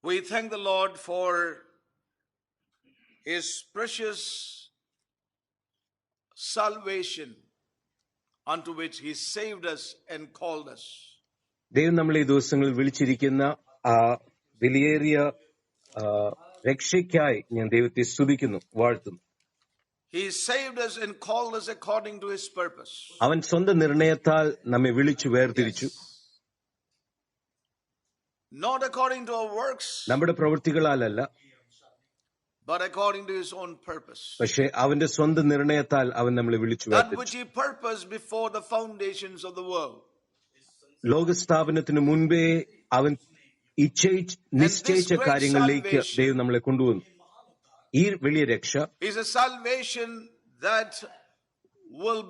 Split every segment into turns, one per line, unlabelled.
We thank the Lord for His precious salvation, unto which He saved us and called us.
ദൈവം നമ്മളെ ഈ ദിവസങ്ങളിൽ വിളിച്ചിരിക്കുന്ന ആ വിലയേറിയ രക്ഷയ്ക്കായി ഞാൻ ദൈവത്തെ സ്തുതിക്കുന്നു, വാഴ്ത്തുന്നു.
He saved us and called us according to His purpose.
അവൻ സ്വന്തം നിർണയത്താൽ നമ്മെ വിളിച്ചു വേർതിരിച്ചു.
Not according to our works,
നമ്മുടെ പ്രവൃത്തികളാലല്ല,
but according to His own purpose.
പക്ഷെ അവന്റെ സ്വന്തം നിർണയത്താൽ അവൻ നമ്മളെ വിളിച്ചു
That which
വേർതിരിച്ചു.
He purposed before the foundations of the world.
ലോകസ്ഥാപനത്തിന് മുൻപേ അവൻ നിശ്ചയിച്ച കാര്യങ്ങളിലേക്ക് ദൈവം നമ്മളെ കൊണ്ടുവന്നു. ഈ വലിയ രക്ഷ
is a salvation that will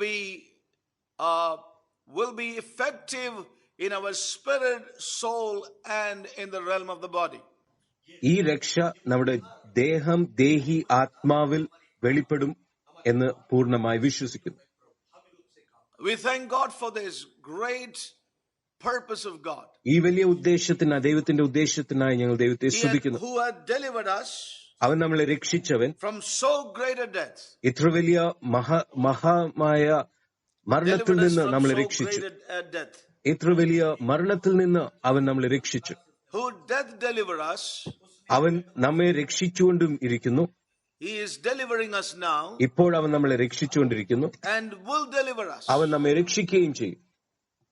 be effective in our spirit, soul, and in the realm of the body.
ഈ രക്ഷ നമ്മുടെ ദേഹം, ദേഹി, ആത്മാവിൽ വെളിപ്പെടും എന്ന് പൂർണ്ണമായി വിശ്വസിക്കുന്നു.
We thank God for this great purpose of God.
ഈ വലിയ ഉദ്ദേശത്തിനായി, ദൈവത്തിന്റെ ഉദ്ദേശത്തിനായി ഞങ്ങൾ ദൈവത്തെ സ്തുതിക്കുന്നു.
Who had delivered us
അവൻ നമ്മളെ രക്ഷിച്ചവൻ
from so great a death.
ഇത്ര വലിയ മഹാമായ മരണത്തിൽ നിന്ന് നമ്മളെ രക്ഷിച്ചു. ഇത്ര വലിയ മരണത്തിൽ നിന്ന് അവൻ നമ്മളെ രക്ഷിച്ചു.
Who death deliver us.
അവൻ നമ്മെ രക്ഷിച്ചുകൊണ്ടും ഇരിക്കുന്നു.
He is delivering us now.
ഇപ്പോൾ അവൻ നമ്മളെ രക്ഷിച്ചുകൊണ്ടിരിക്കുന്നു.
And will deliver us.
അവൻ നമ്മെ രക്ഷിക്കുകയും ചെയ്യും.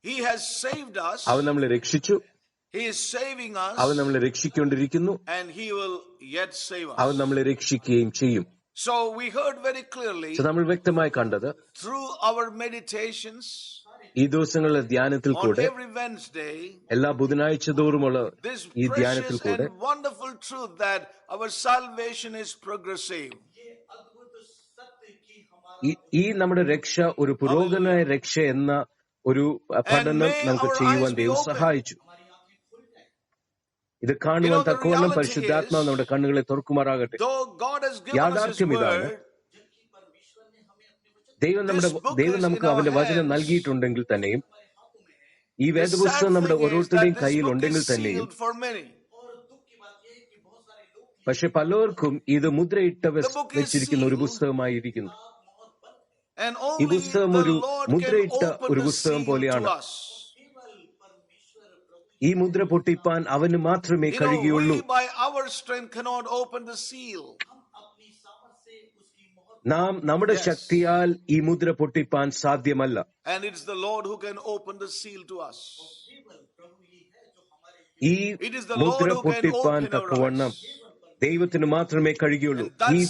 He has saved us.
അവൻ നമ്മളെ രക്ഷിച്ചു.
He is saving us.
അവൻ നമ്മളെ രക്ഷിക്കൊണ്ടിരിക്കുന്നു.
And He will yet save us.
അവൻ നമ്മളെ രക്ഷിക്കുകയും ചെയ്യും.
So we heard very clearly
നമ്മൾ വ്യക്തമായി കണ്ടത്
through our meditations
ഈ ദിവസങ്ങളിലെ ധ്യാനത്തിൽ
on
കൂടെ,
every Wednesday,
എല്ലാ ബുധനാഴ്ച തോറുമുള്ള
this
ഈ ധ്യാനത്തിൽ
precious
കൂടെ
and wonderful truth that our salvation is progressive.
ഈ നമ്മുടെ രക്ഷ ഒരു പുരോഗമന രക്ഷ എന്ന ഒരു പഠനം നമുക്ക് ചെയ്യുവാൻ ദൈവം സഹായിച്ചു. ഇത് കാണുവാൻ തക്കവണ്ണം പരിശുദ്ധാത്മാവ് നമ്മുടെ കണ്ണുകളെ തുറക്കുമാറാകട്ടെ. യാഥാർത്ഥ്യം ഇതാണ്, ദൈവം നമുക്ക് അവന്റെ വചനം നൽകിയിട്ടുണ്ടെങ്കിൽ തന്നെയും, ഈ വേദപുസ്തകം നമ്മുടെ ഓരോരുത്തരുടെയും കയ്യിൽ ഉണ്ടെങ്കിൽ തന്നെയും, പക്ഷെ പലർക്കും ഇത് മുദ്രയിട്ട് വെച്ചിരിക്കുന്ന ഒരു പുസ്തകമായിരിക്കുന്നു. ഈ പുസ്തകം ഒരു മുദ്രയിട്ട ഒരു പുസ്തകം പോലെയാണ്. ഈ മുദ്ര പൊട്ടിപ്പാൻ അവന് മാത്രമേ കഴിയുകയുള്ളൂ. നാം നമ്മുടെ ശക്തിയാൽ ഈ മുദ്ര പൊട്ടിപ്പാൻ സാധ്യമല്ല. ഈ മുദ്ര പൊട്ടിപ്പാൻ തക്കവണ്ണം ദൈവത്തിന് മാത്രമേ കഴിയുള്ളൂ. ഈ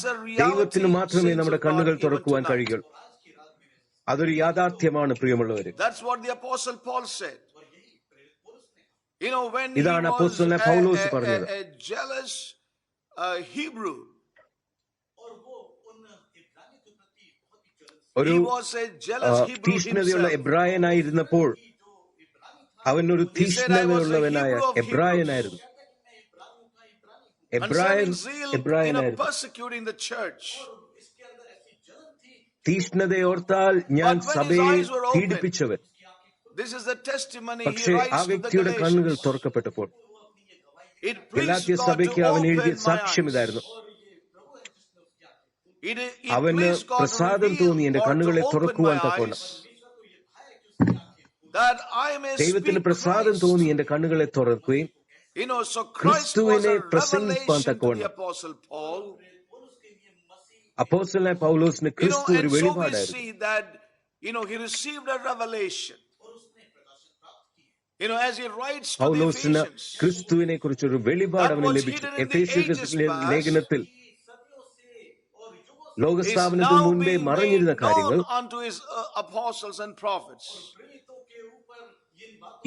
ദൈവത്തിന് മാത്രമേ നമ്മുടെ കണ്ണുകൾ തുറക്കുവാൻ കഴിയുള്ളൂ. അതൊരു യാഥാർത്ഥ്യമാണ് പ്രിയമുള്ളവര്. ഇതാണ് അപ്പോസ്തലനായ പൗലോസ് പറഞ്ഞത്. ഒരു തീഷ്ണതയുള്ള എബ്രായനായിരുന്നപ്പോൾ അവൻ ഒരു തീഷ്ണതയുള്ളവനായ എബ്രായനായിരുന്നു. തീഷ്ണതയോർത്താൽ ഞാൻ സഭയെ പീഡിപ്പിച്ചവൻ. പക്ഷേ ആ വ്യക്തിയുടെ കണ്ണുകൾ തുറക്കപ്പെട്ടപ്പോൾ ഗലാത്യ സഭയ്ക്ക് അവൻ എഴുതിയ സാക്ഷ്യം ഇതായിരുന്നു: അവന് പ്രസാദം തോന്നി എന്റെ കണ്ണുകളെ തുറക്കുവാൻ തക്കവണ്ണം. ദൈവത്തിന് പ്രസാദം തോന്നി എന്റെ കണ്ണുകളെ തുറക്കുകയും ക്രിസ്തുവിനെ പ്രസംഗിപ്പാൻ തക്കവണ്ണം. അപ്പോസ്തലനായ പൗലോസിന് ക്രിസ്തു ഒരു വെളിപാടായിരുന്നു. പൗലോസിന് ക്രിസ്തുവിനെ കുറിച്ചൊരു വെളിപാട് അവന് ലഭിച്ചു. എഫേസ്യ ലേഖനത്തിൽ ലോകസ്ഥാപനത്തിന് മുൻപേ മറഞ്ഞിരുന്ന കാര്യങ്ങൾ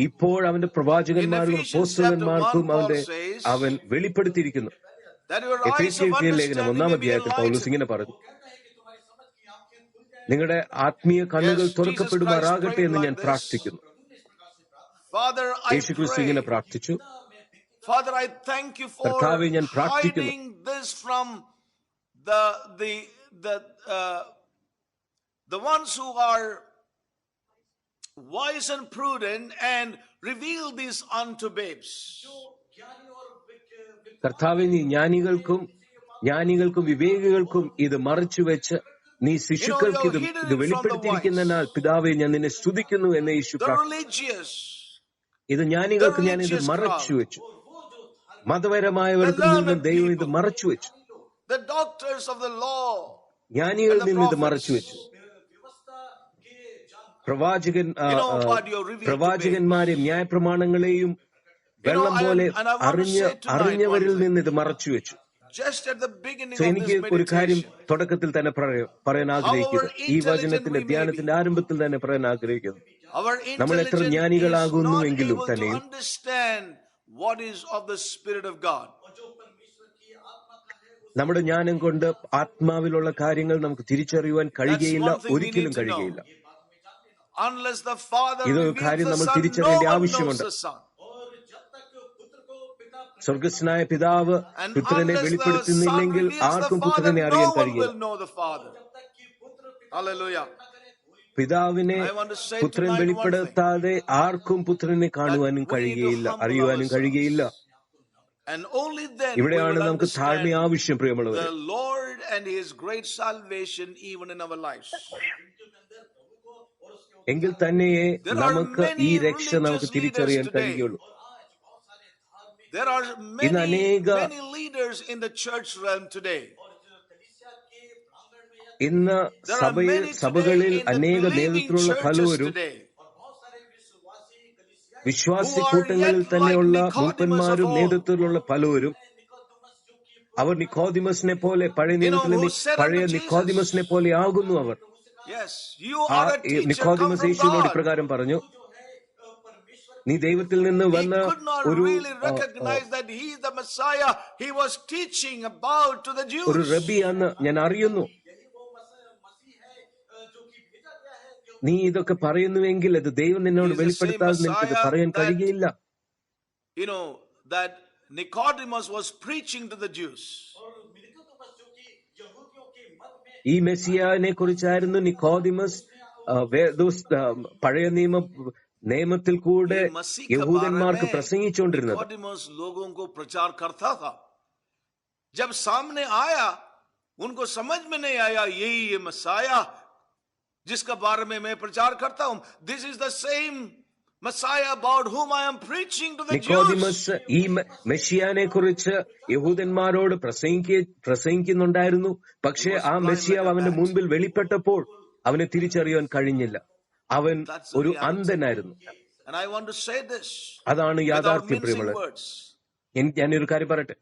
ഇപ്പോൾ അവന്റെ പ്രവാചകന്മാർക്കും അപ്പോസ്തലന്മാർക്കും അവൻ വെളിപ്പെടുത്തിയിരിക്കുന്നു. എഫേസ്യ ലേഖനം 1-ാം അധ്യായത്തിൽ പൗലോസ് ഇങ്ങനെ പറഞ്ഞു: നിങ്ങളുടെ ആത്മീയ കണ്ണുകൾ തുറക്കപ്പെടുമാറാകട്ടെ എന്ന് ഞാൻ പ്രാർത്ഥിക്കുന്നു. യേശുക്രിസ്തു ഇങ്ങനെ പ്രാർത്ഥിച്ചു: കർത്താവേ, ഞാൻ പ്രാർത്ഥിക്കുന്നു
the ones who are wise and prudent and reveal this unto babes.
കർത്താവേ, നീ ജ്ഞാനികൾക്കും വിവേകികൾക്കും ഇത് മറച്ചുവെച്ച് നീ ശിശുക്കൾക്ക് ഇത് വെളിപ്പെടുത്തിയിരിക്കുന്നതിനാൽ പിതാവേ, ഞാൻ നിന്നെ സ്തുതിക്കുന്നു എന്ന് യേശു പ്രാർത്ഥിച്ചു. ഇത് ജ്ഞാനികൾക്ക് ഞാൻ ഇത് മറച്ചുവെച്ചു, മതപരമായവർക്ക് നിന്നും ദൈവം ഇത് മറച്ചുവെച്ചു, ജ്ഞാനികളിൽ നിന്ന് ഇത് മറച്ചുവെച്ചു. പ്രവാചകന്മാരെയും ന്യായപ്രമാണങ്ങളെയും വെള്ളം പോലെ അറിഞ്ഞവരിൽ നിന്ന് ഇത് മറച്ചുവെച്ചു. എനിക്ക് ഒരു കാര്യം തുടക്കത്തിൽ തന്നെ പറയാൻ ആഗ്രഹിക്കുന്നു. ഈ വചനത്തിന്റെ ധ്യാനത്തിന്റെ ആരംഭത്തിൽ തന്നെ പറയാൻ ആഗ്രഹിക്കുന്നു. നമ്മൾ എത്ര ജ്ഞാനികളാകുന്നുവെങ്കിലും തന്നെയും നമ്മുടെ ജ്ഞാനം കൊണ്ട് ആത്മാവിലുള്ള കാര്യങ്ങൾ നമുക്ക് തിരിച്ചറിയുവാൻ കഴിയുകയില്ല, ഒരിക്കലും കഴിയുകയില്ല. ഇതൊരു കാര്യം നമ്മൾ തിരിച്ചറിയേണ്ട ആവശ്യമുണ്ട്. സ്വർഗസ്നായ പിതാവ് പുത്രനെ വെളിപ്പെടുത്തുന്നില്ലെങ്കിൽ ആർക്കും പുത്രനെ അറിയാൻ കഴിയില്ല. പിതാവിനെ പുത്രൻ വെളിപ്പെടുത്താതെ ആർക്കും പുത്രനെ കാണുവാനും കഴിയുകയില്ല, അറിയുവാനും കഴിയുകയില്ല. ഇവിടെയാണ് നമുക്ക് താഴ്മ ആവശ്യം, പ്രിയമുള്ളവർ. എങ്കിൽ തന്നെയേ നമുക്ക് ഈ രക്ഷ നമുക്ക് തിരിച്ചറിയാൻ കഴിയുള്ളൂ. ഇന്ന് അനേക സഭകളിൽ അനേക നേതൃത്വമുള്ള പലവരും വിശ്വാസി കൂട്ടങ്ങളിൽ തന്നെയുള്ള മൂപ്പന്മാരും നേതൃത്വത്തിലുള്ള പലവരും അവർ നിക്കോദിമസിനെ പോലെ, പഴയ നിക്കോദിമസിനെ പോലെ ആകുന്നു. അവർ നിക്കോദിമസ് യേശുവിനോട് ഇപ്രകാരം പറഞ്ഞു, നീ ദൈവത്തിൽ നിന്ന് വന്ന ഒരു റബിയാന്ന് ഞാൻ അറിയുന്നു. നീ ഇതൊക്കെ പറയുന്നുവെങ്കിൽ അത് ദൈവം നിന്നോട് വെളിപ്പെടുത്താതെ നിനക്കിത് പറയാൻ കഴിയുകയില്ല. ഈ മെസ്സിയാനെ കുറിച്ചായിരുന്നു നിക്കോദിമസ് പഴയ നിയമത്തിൽ കൂടെ യഹൂദന്മാർക്ക് പ്രസംഗിച്ചുകൊണ്ടിരുന്നത്.
जब सामने आया उनको समझ में नहीं आया यही ये मसाया जिसका बारे में मैं प्रचार करता हूं. This is the same Messiah about whom I am preaching to the Jews.
Nicodemus ഈ മെസ്സിയാനെ കുറിച്ച് യഹൂദന്മാരോട് പ്രസംഗിക്കുന്നുണ്ടായിരുന്നു. പക്ഷേ ആ മെസ്സിയാവ് അവന്റെ മുൻപിൽ വെളിപ്പെട്ടപ്പോൾ അവനെ തിരിച്ചറിയാൻ കഴിഞ്ഞില്ല. അവൻ ഒരു അന്ധനായിരുന്നു. അതാണ് യാഥാർത്ഥ്യം, പ്രിയമുള്ളവർ. ഞാനൊരു കാര്യം പറയട്ടെ,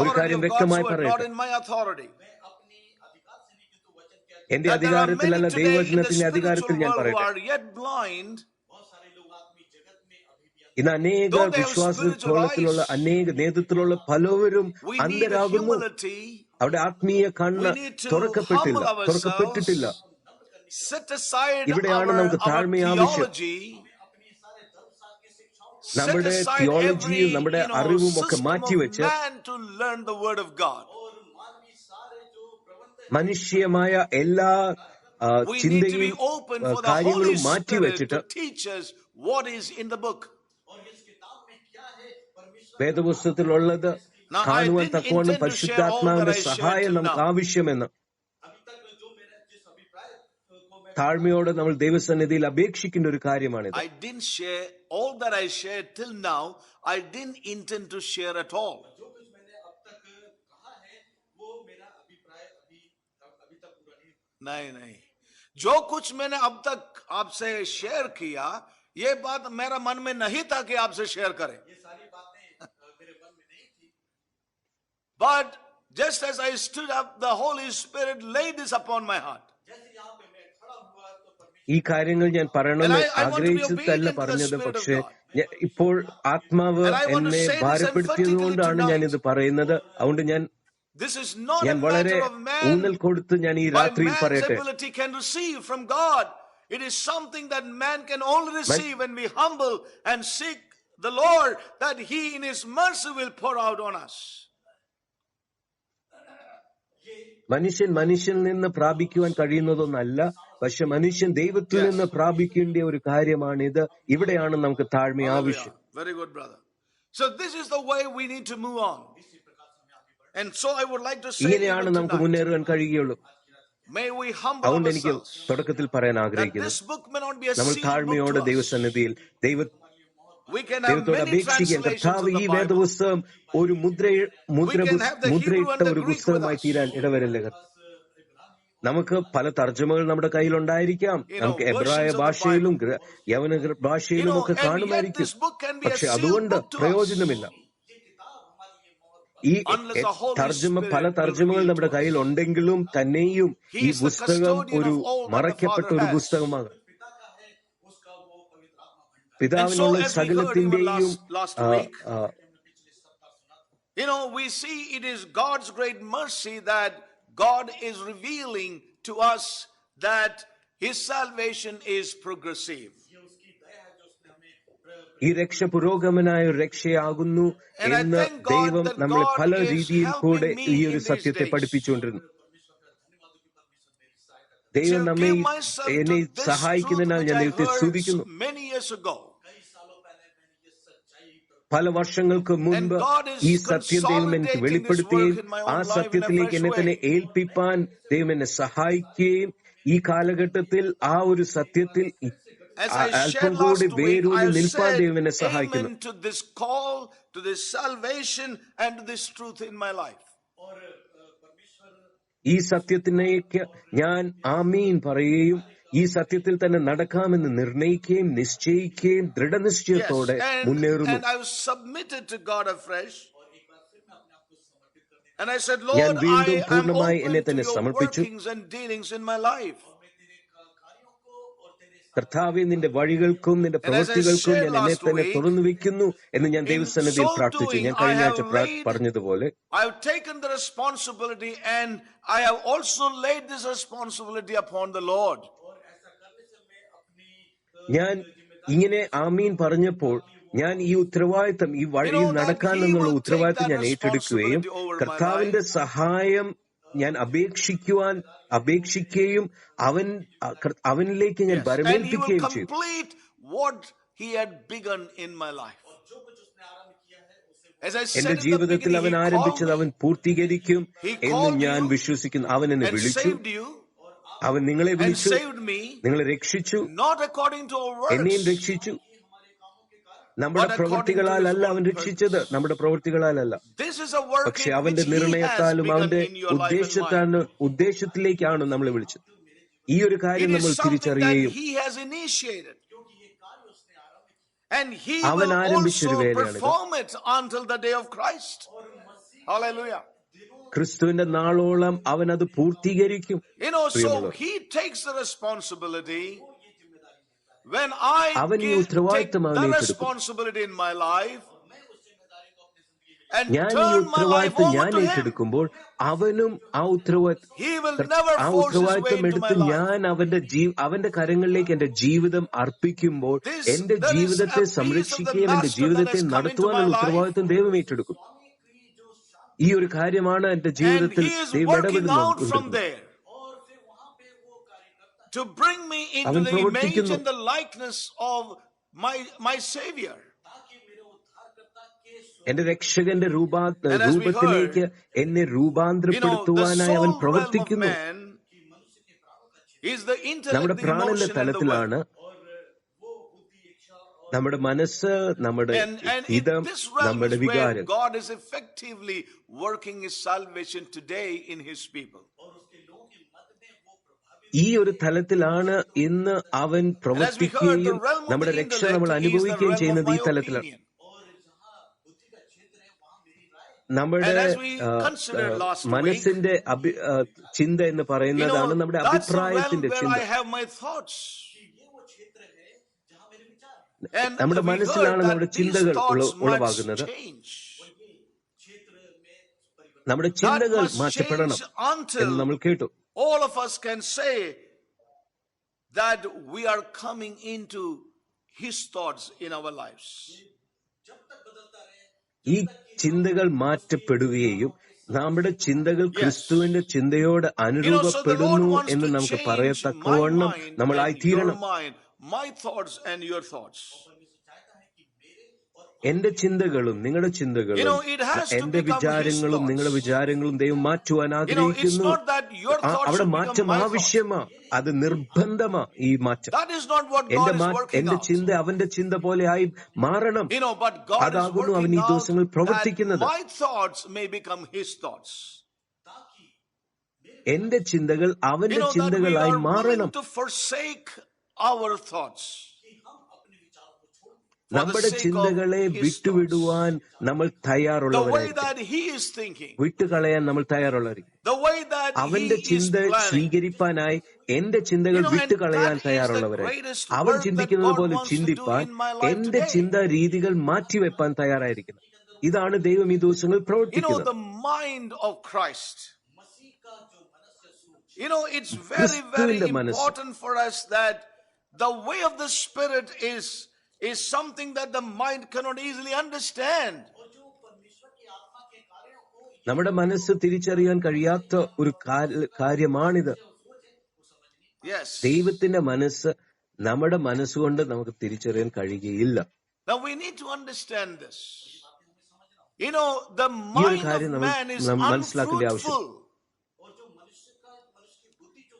ഒരു കാര്യം വ്യക്തമായി പറയട്ടെ. എന്റെ അധികാരത്തിലല്ല, ദൈവവചനത്തിന്റെ അധികാരത്തിൽ ഞാൻ പറയട്ടെ. ഇന്ന് അനേക വിശ്വാസത്തിലുള്ള അനേക നേതൃത്വത്തിലുള്ള പലവരും അന്ധരാകുന്നു. അവിടെ ആത്മീയ കണ്ണ് തുറക്കപ്പെട്ടിട്ടില്ല. ഇവിടെയാണ് നമുക്ക് താഴ്മ ആവശ്യം. നമ്മുടെ തിയോളജിയും നമ്മുടെ അറിവും ഒക്കെ മാറ്റിവെച്ച് മനുഷ്യമായ എല്ലാ ചിന്തയും കാര്യങ്ങളും മാറ്റിവെച്ചിട്ട് വേദപുസ്തകത്തിലുള്ളത് കാണുവാൻ തക്കവണ്ണം പരിശുദ്ധാത്മാവിന്റെ സഹായം നമുക്ക് ആവശ്യമെന്ന് താഴ്മയോടെ നമ്മൾ ദൈവസന്നിധിയിൽ അപേക്ഷിക്കുന്ന ഒരു കാര്യമാണിത്.
I didn't share all that I shared till now. I didn't intend to share at all. नहीं, जो कुछ मैंने अब तक आपसे शेयर किया, ये बात मेरा मन में नहीं था कि आपसे शेयर करें. But just as I stood up, the Holy Spirit laid this upon my heart.
ഈ കാര്യങ്ങൾ ഞാൻ പറയണമെന്ന് ആഗ്രഹിച്ചതല്ല പറഞ്ഞത്, പക്ഷെ ഇപ്പോൾ ആത്മാവ് എന്നെ ഭാരപ്പെടുത്തിയതുകൊണ്ടാണ് ഞാൻ ഇത് പറയുന്നത്. അതുകൊണ്ട് ഞാൻ വളരെ ഊന്നൽ കൊടുത്ത് ഞാൻ ഈ രാത്രിയിൽ പറയട്ടെ.
It is something that man can only receive when we humble and seek the Lord, that He in His mercy will pour out on us.
മനുഷ്യനിൽ നിന്ന് പ്രാപിക്കുവാൻ കഴിയുന്നതൊന്നല്ല, പക്ഷെ മനുഷ്യൻ ദൈവത്തിൽ നിന്ന് പ്രാപിക്കേണ്ട ഒരു കാര്യമാണിത്. ഇവിടെയാണ് നമുക്ക് താഴ്മ ആവശ്യം.
Very good, brother. So this is the way we need to move on. And so I would like to say
ഇങ്ങനെയാണ്
even
നമുക്ക്
tonight,
മുന്നേറുവാൻ കഴിയുകയുള്ളൂ.
may we humble
അതുകൊണ്ട് എനിക്ക്
ourselves
തുടക്കത്തിൽ പറയാൻ
that
ആഗ്രഹിക്കുന്നു,
this book may not be a
നമ്മൾ
sealed book
താഴ്മയോടെ
to us.
ദൈവസന്നിധിയിൽ
We can have
ദൈവത്തോട്
many
അപേക്ഷിക്കാൻ,
translations
കർത്താവ്
of
ഈ
the Bible.
വേദപുസ്തകം ഒരു മുദ്രയിട്ട ഒരു പുസ്തകമായി തീരാൻ ഇടവരല്ലേ. നമുക്ക് പല തർജ്ജമകൾ നമ്മുടെ കയ്യിൽ ഉണ്ടായിരിക്കാം. നമുക്ക് എബ്രായ ഭാഷയിലും യവന ഭാഷയിലും ഒക്കെ കാണുമായിരിക്കും. പക്ഷെ അതുകൊണ്ട് പ്രയോജനമില്ല. ഈ പല തർജ്ജമകൾ നമ്മുടെ കയ്യിൽ ഉണ്ടെങ്കിലും തന്നെയും ഈ പുസ്തകം ഒരു മറയ്ക്കപ്പെട്ട ഒരു പുസ്തകമാണ്. പിതാവിനുള്ള സകലത്തിന്റെയും
we see it is God's great mercy that God is revealing to us that His salvation is progressive.
ഈ രക്ഷ പുരോഗമനായ ഒരു രക്ഷയാകുന്നു എന്ന് ദൈവം നമ്മളെ പല രീതിയിൽ കൂടെ ഈ ഒരു സത്യത്തെ പഠിപ്പിച്ചുകൊണ്ടിരുന്നു. ദൈവം എന്നെ സഹായിക്കുന്നതിനാൽ ഞാൻ ദൈവത്തെ സ്തുതിക്കുന്നു. പല വർഷങ്ങൾക്ക് മുൻപ് ഈ സത്യം ദൈവം എനിക്ക് വെളിപ്പെടുത്തുകയും ആ സത്യത്തിലേക്ക് എന്നെ തന്നെ ഏൽപ്പിപ്പാൻ ദൈവം എന്നെ സഹായിക്കുകയും ഈ കാലഘട്ടത്തിൽ ആ ഒരു സത്യത്തിൽ അല്പം കൂടി വേരൂന്നി നിൽപ്പാൻ ദൈവം എന്നെ സഹായിക്കുന്നു. ഈ സത്യത്തിലേക്ക് ഞാൻ ആമീൻ പറയുകയും ഈ സത്യത്തിൽ തന്നെ നടക്കാമെന്ന് നിർണയിക്കുകയും നിശ്ചയിക്കുകയും ദൃഢനിശ്ചയത്തോടെ മുന്നേറുന്നു. ഞാൻ വീണ്ടും പൂർണ്ണമായി എന്നെ തന്നെ സമർപ്പിച്ചു. കർത്താവേ, നിന്റെ വഴികൾക്കും നിന്റെ പ്രവൃത്തികൾക്കും ഞാൻ എന്നെ തന്നെ തുറന്നു വെക്കുന്നു എന്ന് ഞാൻ ദൈവസന്നിധിയിൽ പ്രാർത്ഥിച്ചു. ഞാൻ കഴിഞ്ഞ ആഴ്ച പറഞ്ഞതുപോലെ ഞാൻ ഇങ്ങനെ ആമീൻ പറഞ്ഞപ്പോൾ ഞാൻ ഈ ഉത്തരവാദിത്തം, ഈ വഴിയിൽ നടക്കാൻ എന്നുള്ള ഉത്തരവാദിത്തം ഞാൻ ഏറ്റെടുക്കുകയും കർത്താവിന്റെ സഹായം ഞാൻ അപേക്ഷിക്കുകയും അവനിലേക്ക് ഞാൻ വരവേൽപ്പിക്കുകയും ചെയ്തു. എന്റെ ജീവിതത്തിൽ അവൻ ആരംഭിച്ചത് അവൻ പൂർത്തീകരിക്കും എന്ന് ഞാൻ വിശ്വസിക്കുന്നു. അവൻ എന്നെ വിളിച്ചു, അവൻ നിങ്ങളെ വിളിച്ചു, നിങ്ങളെ രക്ഷിച്ചു, എന്നെയും രക്ഷിച്ചു. നമ്മുടെ പ്രവൃത്തികളാലല്ല അവൻ രക്ഷിച്ചത്, നമ്മുടെ പ്രവൃത്തികളാലല്ല, പക്ഷെ അവന്റെ നിർണയത്താലും അവന്റെ ഉദ്ദേശത്തിലേക്കാണ് നമ്മളെ വിളിച്ചത്. ഈ ഒരു കാര്യം നമ്മൾ തിരിച്ചറിയുകയും അവൻ ആരംഭിച്ചൊരു വേലയാണ് ക്രിസ്തുവിന്റെ നാളോളം അവൻ അത് പൂർത്തീകരിക്കും. അവൻ ഈ ഉത്തരവാദിത്തം ഞാൻ ഈ ഉത്തരവാദിത്തം ഞാൻ ഏറ്റെടുക്കുമ്പോൾ അവനും ആ ഉത്തരവാദിത്തം എടുത്ത് ഞാൻ അവന്റെ കരങ്ങളിലേക്ക് എന്റെ ജീവിതം അർപ്പിക്കുമ്പോൾ എന്റെ ജീവിതത്തെ സംരക്ഷിക്കുകയും എന്റെ ജീവിതത്തെ നടത്തുവാനുള്ള ഉത്തരവാദിത്തം ദൈവം ഏറ്റെടുക്കും. ഈ ഒരു കാര്യമാണ് എന്റെ ജീവിതത്തിൽ ദൈവം ഇടപെടുന്നത്.
To bring me into the image and the likeness of my Savior.
എന്റെ രക്ഷകന്റെ രൂപത്തിലേക്ക് എന്നെ രൂപാന്തരപ്പെടുത്തുവാനായി അവൻ പ്രവർത്തിക്കുന്നു. നമ്മുടെ പ്രാണന്റെ തലത്തിലാണ് നമ്മുടെ മനസ്സ്, നമ്മുടെ ഹിതം, നമ്മുടെ വികാരം.
God is effectively working His salvation today in His people.
ഈ ഒരു തലത്തിലാണ് ഇന്ന് അവൻ പ്രവർത്തിക്കുകയും നമ്മുടെ രക്ഷ നമ്മൾ അനുഭവിക്കുകയും ചെയ്യുന്നത് ഈ തലത്തിലാണ്. നമ്മുടെ മനസ്സിന്റെ ചിന്ത എന്ന് പറയുന്നതാണ് നമ്മുടെ അഭിപ്രായത്തിന്റെ ചിന്ത. നമ്മുടെ മനസ്സിലാണ് നമ്മുടെ ചിന്തകൾ ഉളവാകുന്നത്. നമ്മുടെ ചിന്തകൾ മാറ്റപ്പെടണം എന്ന് നമ്മൾ കേട്ടു.
All of us can say that we are coming into His thoughts in our lives.
ഈ ചിന്തകൾ മാറ്റപ്പെടുകയും നമ്മുടെ ചിന്തകൾ ക്രിസ്തുവിന്റെ ചിന്തയോട് അനുരൂപപ്പെടുന്നു എന്ന് നമുക്ക് പറയത്തക്കവണ്ണം നമ്മളായി തീരണം. എന്റെ ചിന്തകളും നിങ്ങളുടെ ചിന്തകളും
it has to
എന്റെ
become his
വിചാരങ്ങളും നിങ്ങളുടെ
thoughts.
വിചാരങ്ങളും ദൈവം മാറ്റുവാൻ
It's
ആഗ്രഹിക്കുന്നു.
not that your thoughts
അവിടെ
should become
മാറ്റം
my thoughts.
ആവശ്യമാ, അത് നിർബന്ധമാ. ഈ മാറ്റം
That is not what God is working
എന്റെ
out.
ചിന്ത അവന്റെ ചിന്ത പോലെ ആയി മാറണം.
But God is
അതാകുന്നു അവൻ
working
ഈ
out
ദിവസങ്ങളിൽ
that
പ്രവർത്തിക്കുന്നത്.
my thoughts may become his thoughts.
എന്റെ ചിന്തകൾ അവന്റെ
That we
ചിന്തകളായി
are
മാറണം.
willing to forsake our thoughts.
നമ്മുടെ ചിന്തകളെ വിട്ടുവിടുവാൻ നമ്മൾ
The way
തയ്യാറുള്ളവരായിരിക്കും.
that he is thinking,
വിട്ടുകളയാൻ നമ്മൾ തയ്യാറുള്ളവരായിരിക്കും.
the way that he
അവന്റെ
is
ചിന്ത
planning.
സ്വീകരിപ്പാനായി എന്റെ ചിന്തകൾ വിട്ടുകളയാൻ തയ്യാറുള്ളവരായി. അവൻ ചിന്തിക്കുന്നത് പോലെ ചിന്തിപ്പാൻ എന്റെ ചിന്താ രീതികൾ മാറ്റിവെപ്പാൻ തയ്യാറായിരിക്കുന്നു. ഇതാണ് ദൈവം ഈ ദിവസങ്ങൾ പ്രവർത്തിക്കുന്നത്.
The mind of Christ. It's very, very important for us that the way of the Spirit is something that the mind cannot easily understand.
നമ്മുടെ മനസ്സ് തിരിച്ചറിയാൻ കഴിയാത്ത ഒരു കാര്യമാണിത്. ദൈവത്തിന്റെ മനസ്സ് നമ്മുടെ മനസ്സുകൊണ്ട് നമുക്ക് തിരിച്ചറിയാൻ കഴിയുകയില്ല.
Now we need to understand this. The mind of man is unfruitful.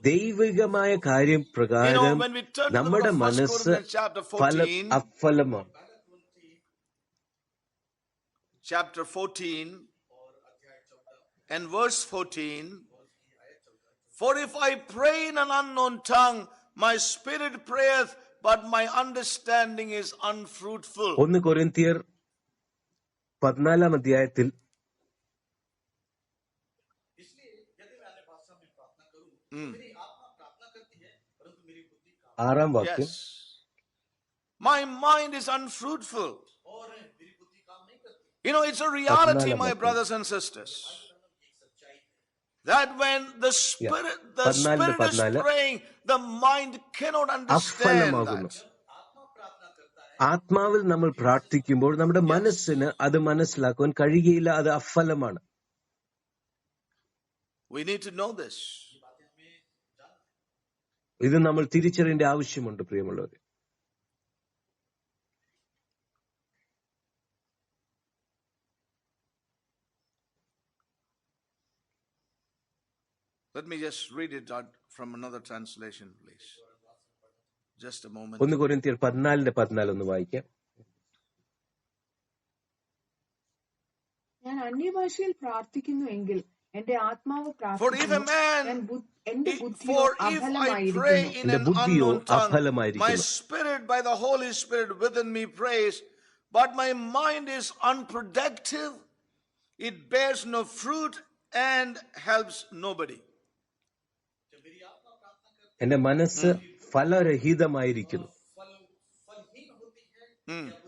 ദൈവികമായ കാര്യം പ്രകാരം നമ്മുടെ മനസ്സ് അഫലമാണ്.
Chapter 14 and verse 14. For if I pray in an unknown tongue, my spirit prayeth, but my understanding is unfruitful.
1 കൊരിന്ത്യർ 14 അധ്യായത്തിൽ 6 വാക്യം.
My mind is unfruitful. It's a reality, my brothers and sisters, that when the spirit is praying, the mind cannot understand that.
ആത്മാവിൽ നമ്മൾ പ്രാർത്ഥിക്കുമ്പോൾ നമ്മുടെ മനസ്സിന് അത് മനസ്സിലാക്കുവാൻ കഴിയുകയില്ല. അത് അഫലമാണ്.
We need to know this.
ഇത് നമ്മൾ തിരിച്ചറിയേണ്ട ആവശ്യമുണ്ട് പ്രിയമുള്ളവരെ.
Let me just read it out from another translation, please. Just a moment.
1 കൊരിന്ത്യർ 14:14 ഒന്ന് വായിക്കാം.
ഞാൻ അന്യഭാഷയിൽ പ്രാർത്ഥിക്കുന്നുവെങ്കിൽ എന്റെ ആത്മാവ്
For if I pray in an unknown tongue, my spirit by the Holy Spirit within me prays, but my mind is unproductive, it bears no fruit and helps nobody.
എന്റെ മനസ്സ് ഫലരഹിതമായിരിക്കുന്നു.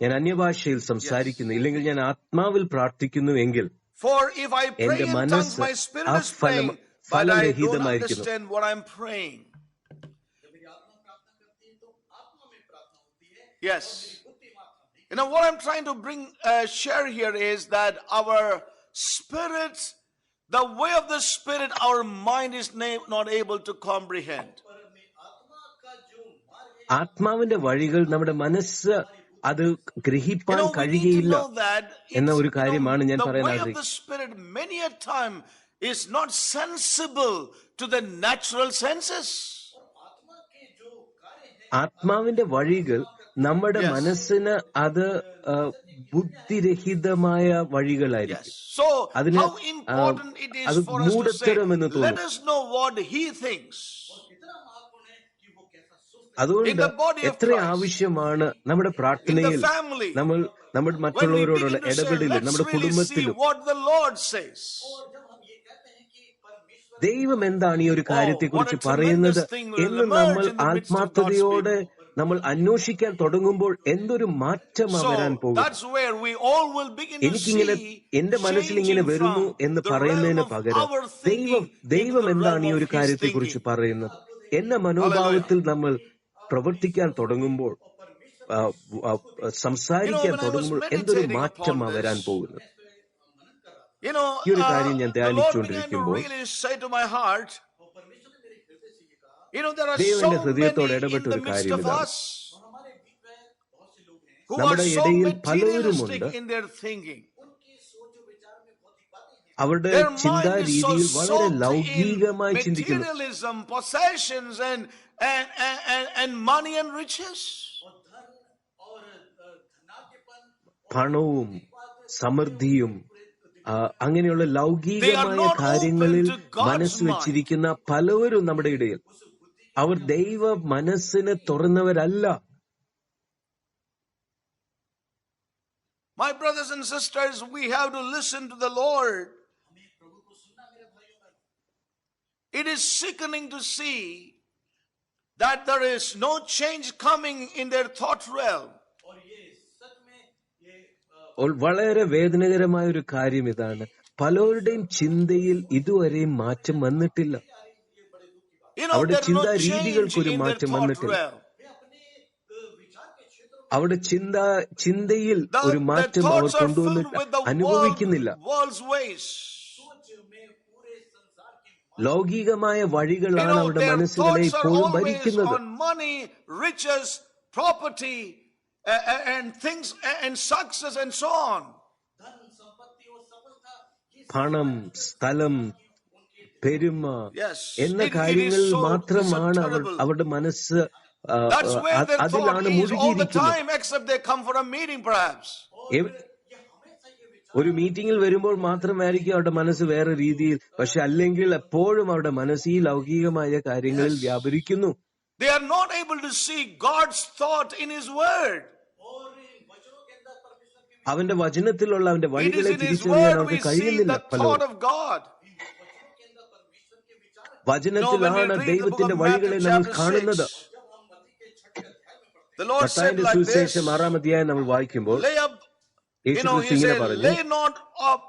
ഞാൻ അന്യഭാഷയിൽ സംസാരിക്കുന്നു, ഇല്ലെങ്കിൽ ഞാൻ ആത്മാവിൽ പ്രാർത്ഥിക്കുന്നു എങ്കിൽ
For if I pray in tongues, my spirit is praying, but I don't understand what I'm praying. Yes. What I'm trying to share here is that our spirit, the way of the spirit, our mind is not able to comprehend.
ആത്മാവിന്റെ വഴികൾ നമ്മുടെ മനസ്സ് അത് ഗ്രഹിപ്പാൻ കഴിയുകയില്ല എന്ന ഒരു കാര്യമാണ് ഞാൻ പറയാൻ ആഗ്രഹിക്കുന്നത്.
Many a time is not sensible to the natural senses.
ആത്മാവിന്റെ വഴികൾ നമ്മുടെ മനസ്സിന് അത് ബുദ്ധിരഹിതമായ വഴികളായിരിക്കും. അതിന് അത് മൂഢത്തരമെന്ന് തോന്നും. അതുകൊണ്ട് എത്ര ആവശ്യമാണ് നമ്മുടെ പ്രാർത്ഥനയിൽ നമ്മൾ മറ്റുള്ളവരോടുള്ള ഇടപെടലിൽ, നമ്മുടെ കുടുംബത്തിലും ദൈവം എന്താണ് ഈ ഒരു കാര്യത്തെക്കുറിച്ച് പറയുന്നത് എന്ന് നമ്മൾ ആത്മാർത്ഥതയോടെ നമ്മൾ അന്വേഷിക്കാൻ തുടങ്ങുമ്പോൾ എന്തൊരു മാറ്റമാണ് വരാൻ പോകുന്നത്. എനിക്കിങ്ങനെ എന്റെ മനസ്സിൽ ഇങ്ങനെ വരുന്നു എന്ന് പറയുന്നതിന് പകരം ദൈവം എന്താണ് ഈ ഒരു കാര്യത്തെക്കുറിച്ച് പറയുന്നത് എന്ന മനോഭാവത്തിൽ നമ്മൾ പ്രവർത്തിക്കാൻ തുടങ്ങുമ്പോൾ, സംസാരിക്കാൻ തുടങ്ങുമ്പോൾ എന്തൊരു മാറ്റമാണ് വരാൻ പോകുന്നത്. ഈ ഒരു കാര്യം ഞാൻ ധ്യാനിച്ചുകൊണ്ടിരിക്കുമ്പോൾ ദൈവന്റെ ഹൃദയത്തോട് ഇടപെട്ട ഒരു കാര്യം ഇതാണ്.
who are
നമ്മുടെ
so
ഇടയിൽ
materialistic
പലരുമുണ്ട്,
in their thinking.
അവരുടെ
Their mind
ചിന്താ
is so
രീതിയിൽ വളരെ
soaked in
ലൗകികമായി ചിന്തിക്കുന്നു.
materialism, possessions, and money and riches.
പണവും സമൃദ്ധിയും അങ്ങനെയുള്ള
They are
ലൗകികമായ
not
കാര്യങ്ങളിൽ
open to God's
മനസ്സ്
mind.
വെച്ചിരിക്കുന്ന പലവരും നമ്മുടെ ഇടയിൽ അവർ ദൈവ മനസ്സിന് തുറന്നവരല്ല.
My brothers and sisters, we have to listen to the Lord. It is sickening to see that there is no change coming in their thought realm.
വളരെ വേദനകരമായ ഒരു കാര്യം ഇതാണ്, പലരുടെയും ചിന്തയിൽ ഇതുവരെയും മാറ്റം വന്നിട്ടില്ല. അവരുടെ ചിന്താ രീതികൾക്കൊരു മാറ്റം വന്നിട്ടില്ല. അവരുടെ ചിന്തയിൽ ഒരു മാറ്റം അവർ കൊണ്ടുവന്നിട്ട് അനുഭവിക്കുന്നില്ല. ലൗകികമായ വഴികളാണ് അവരുടെ മനസ്സുകളെ ഇപ്പോഴും ഭരിക്കുന്നത്.
And things and success and so on.
പണം, സ്ഥലം, പെരുമ എന്ന കാര്യങ്ങൾ മാത്രമാണ് അവരുടെ മനസ്സ് അതിലാണ് മുഴുകിയിരിക്കുന്നത്. ഒരു മീറ്റിംഗിൽ വരുമ്പോൾ മാത്രമായിരിക്കും അവരുടെ മനസ്സ് വേറെ രീതിയിൽ, പക്ഷെ അല്ലെങ്കിൽ എപ്പോഴും അവരുടെ മനസ്സ് ഈ ലൗകികമായ കാര്യങ്ങളിൽ വ്യാപരിക്കുന്നു.
They are not able to see God's thought in His word.
അവന്റെ വചനത്തിലുള്ള അവന്റെ വഴികളെ തിരിച്ചറിയാൻ അവർക്ക് കഴിയുന്നില്ല. വചനത്തിലാണ് ദൈവത്തിന്റെ വഴികളെ നമ്മൾ കാണുന്നത്. മത്തായിയുടെ സുവിശേഷം 6-ാം അധ്യായം നമ്മൾ വായിക്കുമ്പോൾ യേശുക്രിസ്തു ഇങ്ങനെ പറഞ്ഞു,
lay not up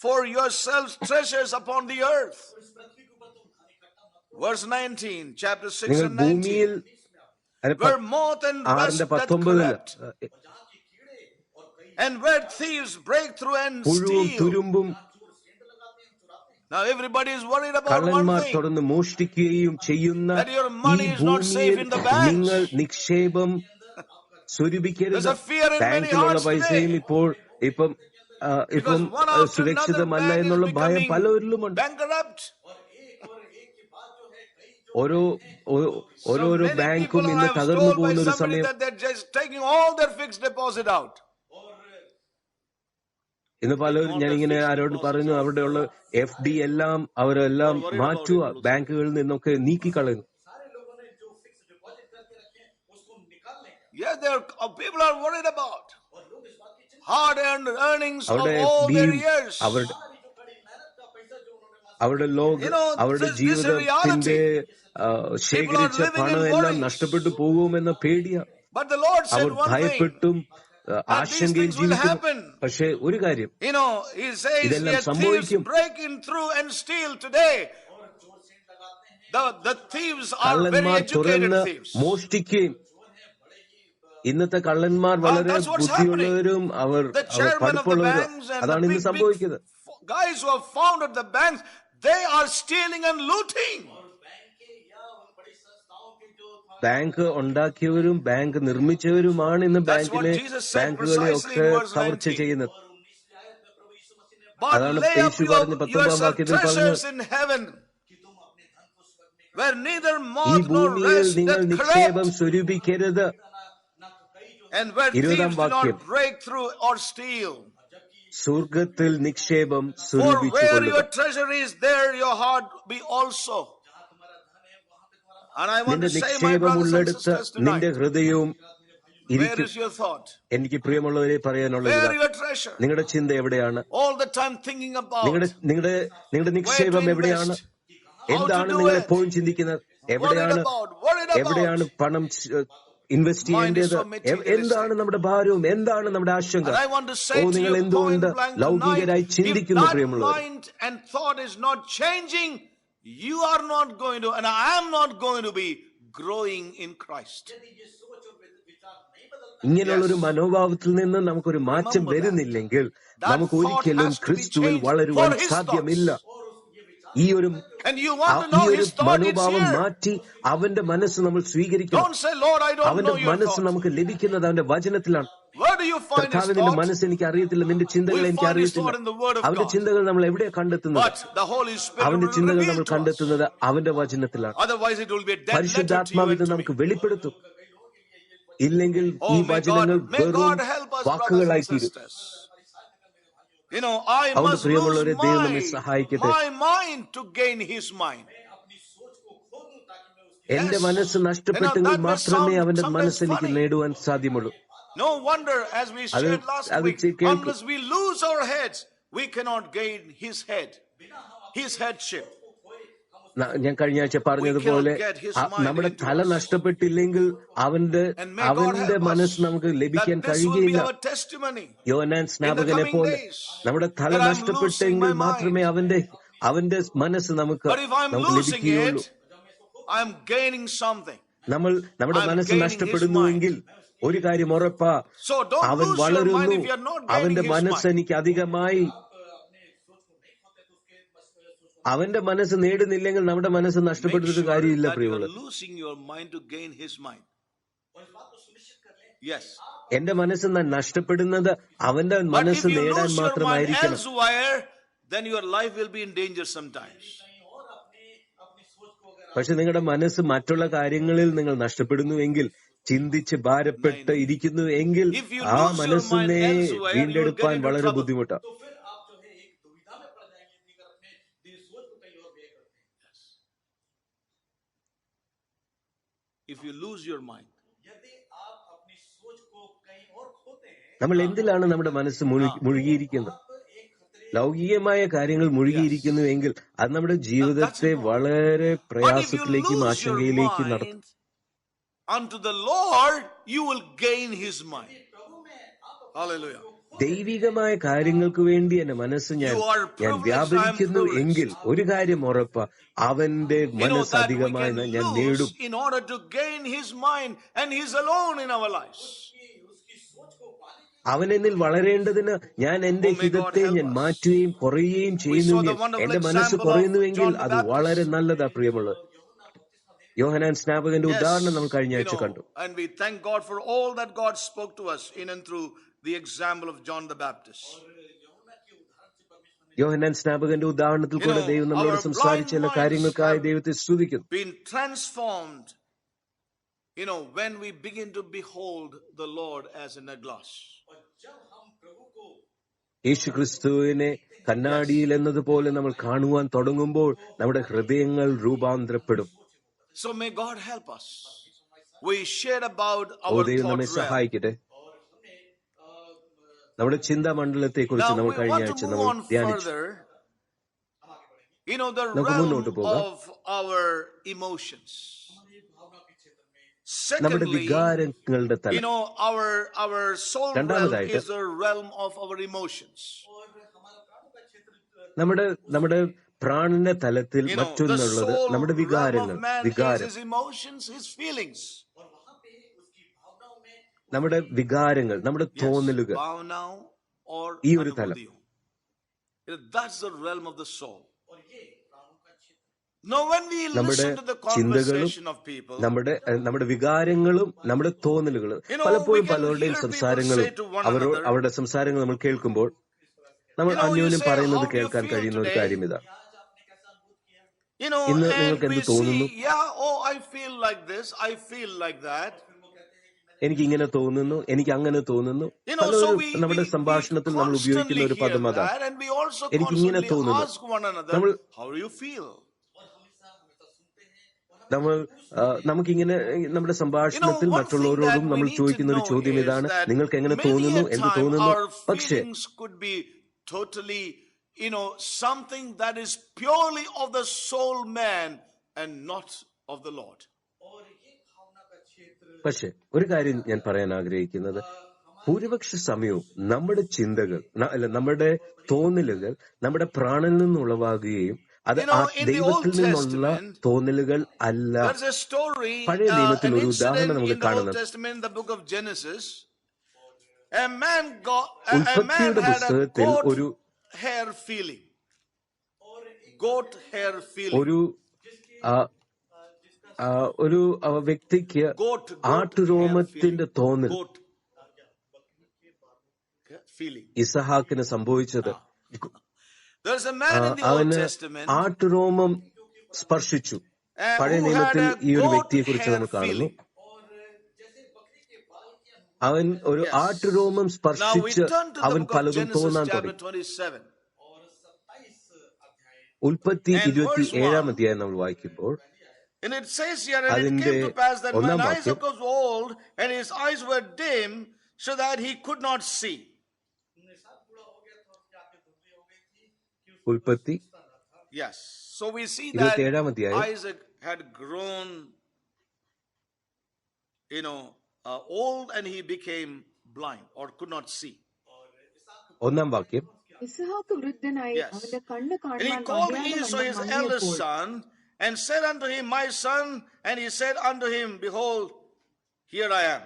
for yourselves treasures upon the earth. Verse 19, chapter 6 and 19. Where moth and rust doth corrupt, and where thieves break through and steal. Now everybody is worried about one thing,
തുറന്ന് മോഷ്ടിക്കുകയും ചെയ്യുന്ന
that your
ഈ
money is not safe in the banks.
നിങ്ങൾ നിക്ഷേപം സ്വരൂപിക്കരുത്.
There's a fear in many
ബാങ്കിലുള്ള
hearts
പൈസയും
today.
ഇപ്പം സുരക്ഷിതമല്ല എന്നുള്ള ഭയം പലരിലുമുണ്ട്.
Bankrupt.
ഓരോരോ ബാങ്കും ഇന്ന് തകർന്നു പോകുന്ന ഒരു സമയം. ഇന്ന് പലരും ഞാനിങ്ങനെ ആരോട് പറഞ്ഞു, അവിടെയുള്ള FD എല്ലാം അവരെല്ലാം മാറ്റുക, ബാങ്കുകളിൽ നിന്നൊക്കെ നീക്കിക്കളയുന്നു. അവരുടെ ജീവിതത്തിന്റെ ശേഖരിച്ച പണം എല്ലാം നഷ്ടപ്പെട്ടു പോകുമെന്ന പേടിയാ. അവർ ഭയപ്പെട്ടും ആശങ്കയിൽ ജീവിക്കും. പക്ഷെ ഒരു കാര്യം, ഇതെല്ലാം സംഭവിക്കും. കള്ളന്മാർ തുറന്ന് മോഷ്ടിക്കുകയും, ഇന്നത്തെ കള്ളന്മാർ വളരെ ബുദ്ധിയുള്ളവരും അവർ പഠിപ്പുള്ളവരും. അതാണ് ഇന്ന് സംഭവിക്കുന്നത്.
Guys who have founded the banks, they are stealing and looting.
Bank ഉണ്ടാക്കിയവരും ബാങ്ക് നിർമ്മിച്ചവരുമാണ് ഇന്ന് ബാങ്കുകളെ ഒക്കെ കവർച്ച ചെയ്യുന്നത്. അതാണ് യേശു പറഞ്ഞ് 19-ാം വാക്യത്തിൽ പറഞ്ഞത്, ഈ ഭൂമിയിൽ നിങ്ങൾ നിക്ഷേപം സ്വരൂപിക്കരുത്. 20-ാം വാക്യം, സ്വർഗത്തിൽ നിക്ഷേപം സ്വരൂപിച്ചുകൊള്ളുക. നിന്റെ നിക്ഷേപമുള്ളിടത്ത് നിന്റെ ഹൃദയവും ഇരിക്കും. എനിക്ക് പ്രിയമുള്ളവരെ പറയാനുള്ളത്, നിങ്ങളുടെ ചിന്ത എവിടെയാണ്? നിങ്ങളുടെ നിക്ഷേപം എവിടെയാണ്? എന്താണ് നിങ്ങൾ എപ്പോഴും ചിന്തിക്കുന്നത്? എവിടെയാണ് പണം ഇൻവെസ്റ്റ് ചെയ്യേണ്ടത്? എന്താണ് നമ്മുടെ ഭാരവും? എന്താണ് നമ്മുടെ ആശങ്ക? നിങ്ങൾ എന്തുകൊണ്ട് ലൗകികരായി ചിന്തിക്കുന്നു? പ്രിയമുള്ളവർ,
you are not going to, and I am not going to be growing in Christ.
ഇങ്ങനെയുള്ളൊരു മനോഭാവത്തിൽ നിന്ന് നമുക്കൊരു മാറ്റം വരുന്നില്ലെങ്കിൽ നമുക്ക് ഒരിക്കലും ക്രിസ്തുവിൽ വളരുവാൻ സാധ്യമില്ല. ഈ ഒരു മനോഭാവം മാറ്റി അവന്റെ മനസ്സ് നമ്മൾ സ്വീകരിക്കണം. അവന്റെ മനസ്സ് നമുക്ക് ലഭിക്കുന്നത് അവന്റെ വചനത്തിലാണ്.
do you find his
കർത്താവ് നിന്റെ
thought?
മനസ്സ് എനിക്ക് അറിയത്തില്ല, നിന്റെ ചിന്തകൾ
We
എനിക്ക്
find his
അറിയത്തില്ല.
thought in the word of
അവന്റെ
God.
ചിന്തകൾ നമ്മൾ എവിടെയാണ് കണ്ടെത്തുന്നത്?
But the Holy Spirit
അവന്റെ
will
ചിന്തകൾ
reveal
നമ്മൾ
to us.
കണ്ടെത്തുന്നത് അവന്റെ വചനത്തിലാണ്.
Otherwise it will be a dead letter to you
പരിശുദ്ധാത്മാവ്
and
ഇത്
to me.
നമുക്ക് വെളിപ്പെടുത്തും. ഇല്ലെങ്കിൽ ഈ
Oh,
വചനങ്ങൾ
may
വെറും
God help us, brothers and
വാക്കുകളായി തീരും.
sisters. You know, I
അതുകൊണ്ട്
must lose
പ്രിയമുള്ളവരെ, ദൈവം നമ്മെ സഹായിക്കട്ടെ.
my mind to gain his mind.
എന്റെ
Yes.
മനസ്സ്
You know,
നഷ്ടപ്പെട്ടെങ്കിൽ
that may
മാത്രമേ
sound
അവന്റെ
sometimes
മനസ്സ് എനിക്ക്
funny.
നേടുവാൻ സാധ്യമുള്ളൂ.
No wonder, as we
അത്
shared last
അത്
week,
കേൾക്കും.
unless we lose our heads, we cannot gain his head, his headship.
ഞാൻ കഴിഞ്ഞ ആഴ്ച പറഞ്ഞതുപോലെ നമ്മുടെ തല നഷ്ടപ്പെട്ടില്ലെങ്കിൽ അവന്റെ മനസ്സ് നമുക്ക് ലഭിക്കാൻ കഴിയുകയില്ല. യോഹന്നാൻ സ്നാപകനെ പോലെ നമ്മുടെ തല നഷ്ടപ്പെട്ടെങ്കിൽ മാത്രമേ അവന്റെ മനസ്സ് നമുക്ക് ലഭിക്കുകയുള്ളൂ. നമ്മൾ നമ്മുടെ മനസ്സ് നഷ്ടപ്പെടുന്നുവെങ്കിൽ ഒരു കാര്യം ഉറപ്പാ, അവൻ വളരുന്നു. അവന്റെ മനസ്സ് എനിക്ക് അധികമായി അവന്റെ മനസ്സ് നേടുന്നില്ലെങ്കിൽ നമ്മുടെ മനസ്സ് നഷ്ടപ്പെടുന്നത് കാര്യമില്ല പ്രിയമുള്ള. എന്റെ മനസ്സ് നഷ്ടപ്പെടുന്നത് അവന്റെ മനസ്സ് നേടാൻ മാത്രമായിരിക്കണം. പക്ഷെ നിങ്ങളുടെ മനസ്സ് മറ്റുള്ള കാര്യങ്ങളിൽ നിങ്ങൾ നഷ്ടപ്പെടുന്നുവെങ്കിൽ, ചിന്തിച്ച് ഭാരപ്പെട്ട് ഇരിക്കുന്നു എങ്കിൽ ആ മനസ്സിനെ വീണ്ടെടുപ്പാൻ വളരെ ബുദ്ധിമുട്ടാണ്.
If you lose your mind,
നമ്മൾ എന്തിലാണ് നമ്മുടെ മനസ്സ് മുഴുകിയിരിക്കുന്നത്? ലൗകികമായ കാര്യങ്ങൾ മുഴുകിയിരിക്കുന്നു എങ്കിൽ അത് നമ്മുടെ ജീവിതത്തെ വളരെ പ്രയാസത്തിലേക്കും ആശങ്കയിലേക്കും നടത്തും.
Unto the Lord you will gain his mind. Hallelujah.
ദൈവികമായ കാര്യങ്ങൾക്ക് വേണ്ടി എന്റെ മനസ്സ് ഞാൻ വ്യാപരിക്കുന്നു എങ്കിൽ ഒരു കാര്യം ഉറപ്പാ, അവന്റെ മനസ്സ് അധികമായി ഞാൻ നേടും.
In order to gain his mind and he is alone in our lives.
അവൻ എന്നിൽ വളരേണ്ടതിന് ഞാൻ എന്റെ ഹിതത്തെ ഞാൻ മാറ്റുകയും കുറയുകയും ചെയ്യുന്നു. എന്റെ മനസ്സ് കുറയുന്നുവെങ്കിൽ അത് വളരെ നല്ലതാ പ്രിയമുള്ളത്. യോഹന്നാൻ സ്നാപകന്റെ ഉദാഹരണം നമ്മൾ കഴിഞ്ഞ ആഴ്ച കണ്ടു.
And we thank God for all that God spoke to us in and through the example of John the Baptist.
യോഹന്നാൻ സ്നാപകന്റെ ഉദാഹരണത്തിൽ കൂടെ ദൈവം നമ്മളോട് സംസാരിച്ച ചില കാര്യങ്ങൾക്കായി ദൈവത്തെ സ്തുതിക്കുന്നു.
Been transformed, when we begin to behold the Lord as in a glass.
യേശു ക്രിസ്തുവിനെ കണ്ണാടിയിൽ എന്നതുപോലെ നമ്മൾ കാണുവാൻ തുടങ്ങുമ്പോൾ നമ്മുടെ ഹൃദയങ്ങൾ രൂപാന്തരപ്പെടും.
So may God help us. We shared about our
ദൈവം നമ്മെ സഹായിക്കട്ടെ. നമ്മുടെ ചിന്താമണ്ഡലത്തെ കുറിച്ച് നമ്മൾ കഴിഞ്ഞ ആഴ്ച നമ്മൾ ധ്യാനിച്ചു. നമുക്ക് മുന്നോട്ട് പോകാം. നമ്മുടെ വികാരങ്ങളുടെ തലം. രണ്ടാമതായിട്ട് നമ്മുടെ പ്രാണന്റെ തലത്തിൽ മറ്റൊന്നുള്ളത് നമ്മുടെ വികാരം. നമ്മുടെ വികാരങ്ങൾ, നമ്മുടെ തോന്നലുകൾ, ഈ ഒരു തലം. നമ്മുടെ ചിന്തകളും നമ്മുടെ വികാരങ്ങളും നമ്മുടെ തോന്നലുകളും പലപ്പോഴും പലരുടെയും സംസാരങ്ങളും അവരുടെ സംസാരങ്ങൾ നമ്മൾ കേൾക്കുമ്പോൾ നമ്മൾ അന്യോന്യം പറയുന്നത് കേൾക്കാൻ കഴിയുന്ന ഒരു കാര്യം ഇതാണ്. ഇന്ന് നിങ്ങൾക്ക് എന്ത് തോന്നുന്നു? എനിക്ക് ഇങ്ങനെ തോന്നുന്നു, എനിക്ക് അങ്ങനെ തോന്നുന്നു. പലരും നമ്മുടെ സംഭാഷണത്തിൽ നമ്മൾ ഉപയോഗിക്കുന്ന ഒരു പദം അതാണ്, എനിക്ക് ഇങ്ങനെ തോന്നുന്നു. നമുക്കിങ്ങനെ നമ്മുടെ സംഭാഷണത്തിൽ മറ്റുള്ളവരോടും നമ്മൾ ചോദിക്കുന്ന ഒരു ചോദ്യം ഇതാണ്, നിങ്ങൾക്ക് എങ്ങനെ തോന്നുന്നു, എന്ത് തോന്നുന്നു? പക്ഷേ
something that is purely of the soul man and not of the Lord.
പക്ഷെ ഒരു കാര്യം ഞാൻ പറയാൻ ആഗ്രഹിക്കുന്നത്, ഭൂരിപക്ഷ സമയവും നമ്മുടെ ചിന്തകൾ നമ്മുടെ തോന്നലുകൾ നമ്മുടെ പ്രാണനിൽ നിന്നുളവാകുകയും അത് ദൈവത്തിൽ നിന്നുള്ള തോന്നലുകൾ അല്ല. പഴയ നിയമത്തിൽ ഒരു ഉദാഹരണം നമുക്ക് കാണുന്നത് ഉൽപ്പത്തിയുടെ പുസ്തകത്തിൽ ഒരു വ്യക്തിക്ക് ആട്ടുരോമത്തിന്റെ തോന്നൽ,
feeling.
ഇസഹാക്കിന് സംഭവിച്ചത്
There's a man in the Old
അവന്
Testament
ആട്ടുരോമം സ്പർശിച്ചു. പഴയ
who
നിയമത്തിൽ
had a
ഈ ഒരു
goat
വ്യക്തിയെ കുറിച്ച്
hair
നമ്മൾ കാണുന്നു.
feeling.
അവൻ ഒരു ആട്ടുരോമം
Now we
സ്പർശിച്ച്
turn to the
അവൻ
book of
പലതും
Genesis
തോന്നാൻ
chapter
തുടങ്ങി.
27.
ഉൽപ്പത്തി
And verse
27
1.
അധ്യായം നമ്മൾ വായിക്കുമ്പോൾ
And it says here, and it
അതിന്റെ
came to pass that when
ഒന്നാം വാക്യം,
Isaac was old and his eyes were dim, so that he could not see.
ഉൽപ്പത്തി
Yes. So we see that
27 അധ്യായം
Isaac had grown, old, and he became blind or could not see.
ഒന്നാം വാക്യം,
Ishaq വൃദ്ധനായി
Yes.
അവന്റെ കണ്ണ്
And he
കാണുവാൻ
called
മതിയാതെ
Esau his
വണ്ണം
eldest
മങ്ങിയപ്പോൾ
son and said unto him, My son, and he said unto him, Behold, here I am.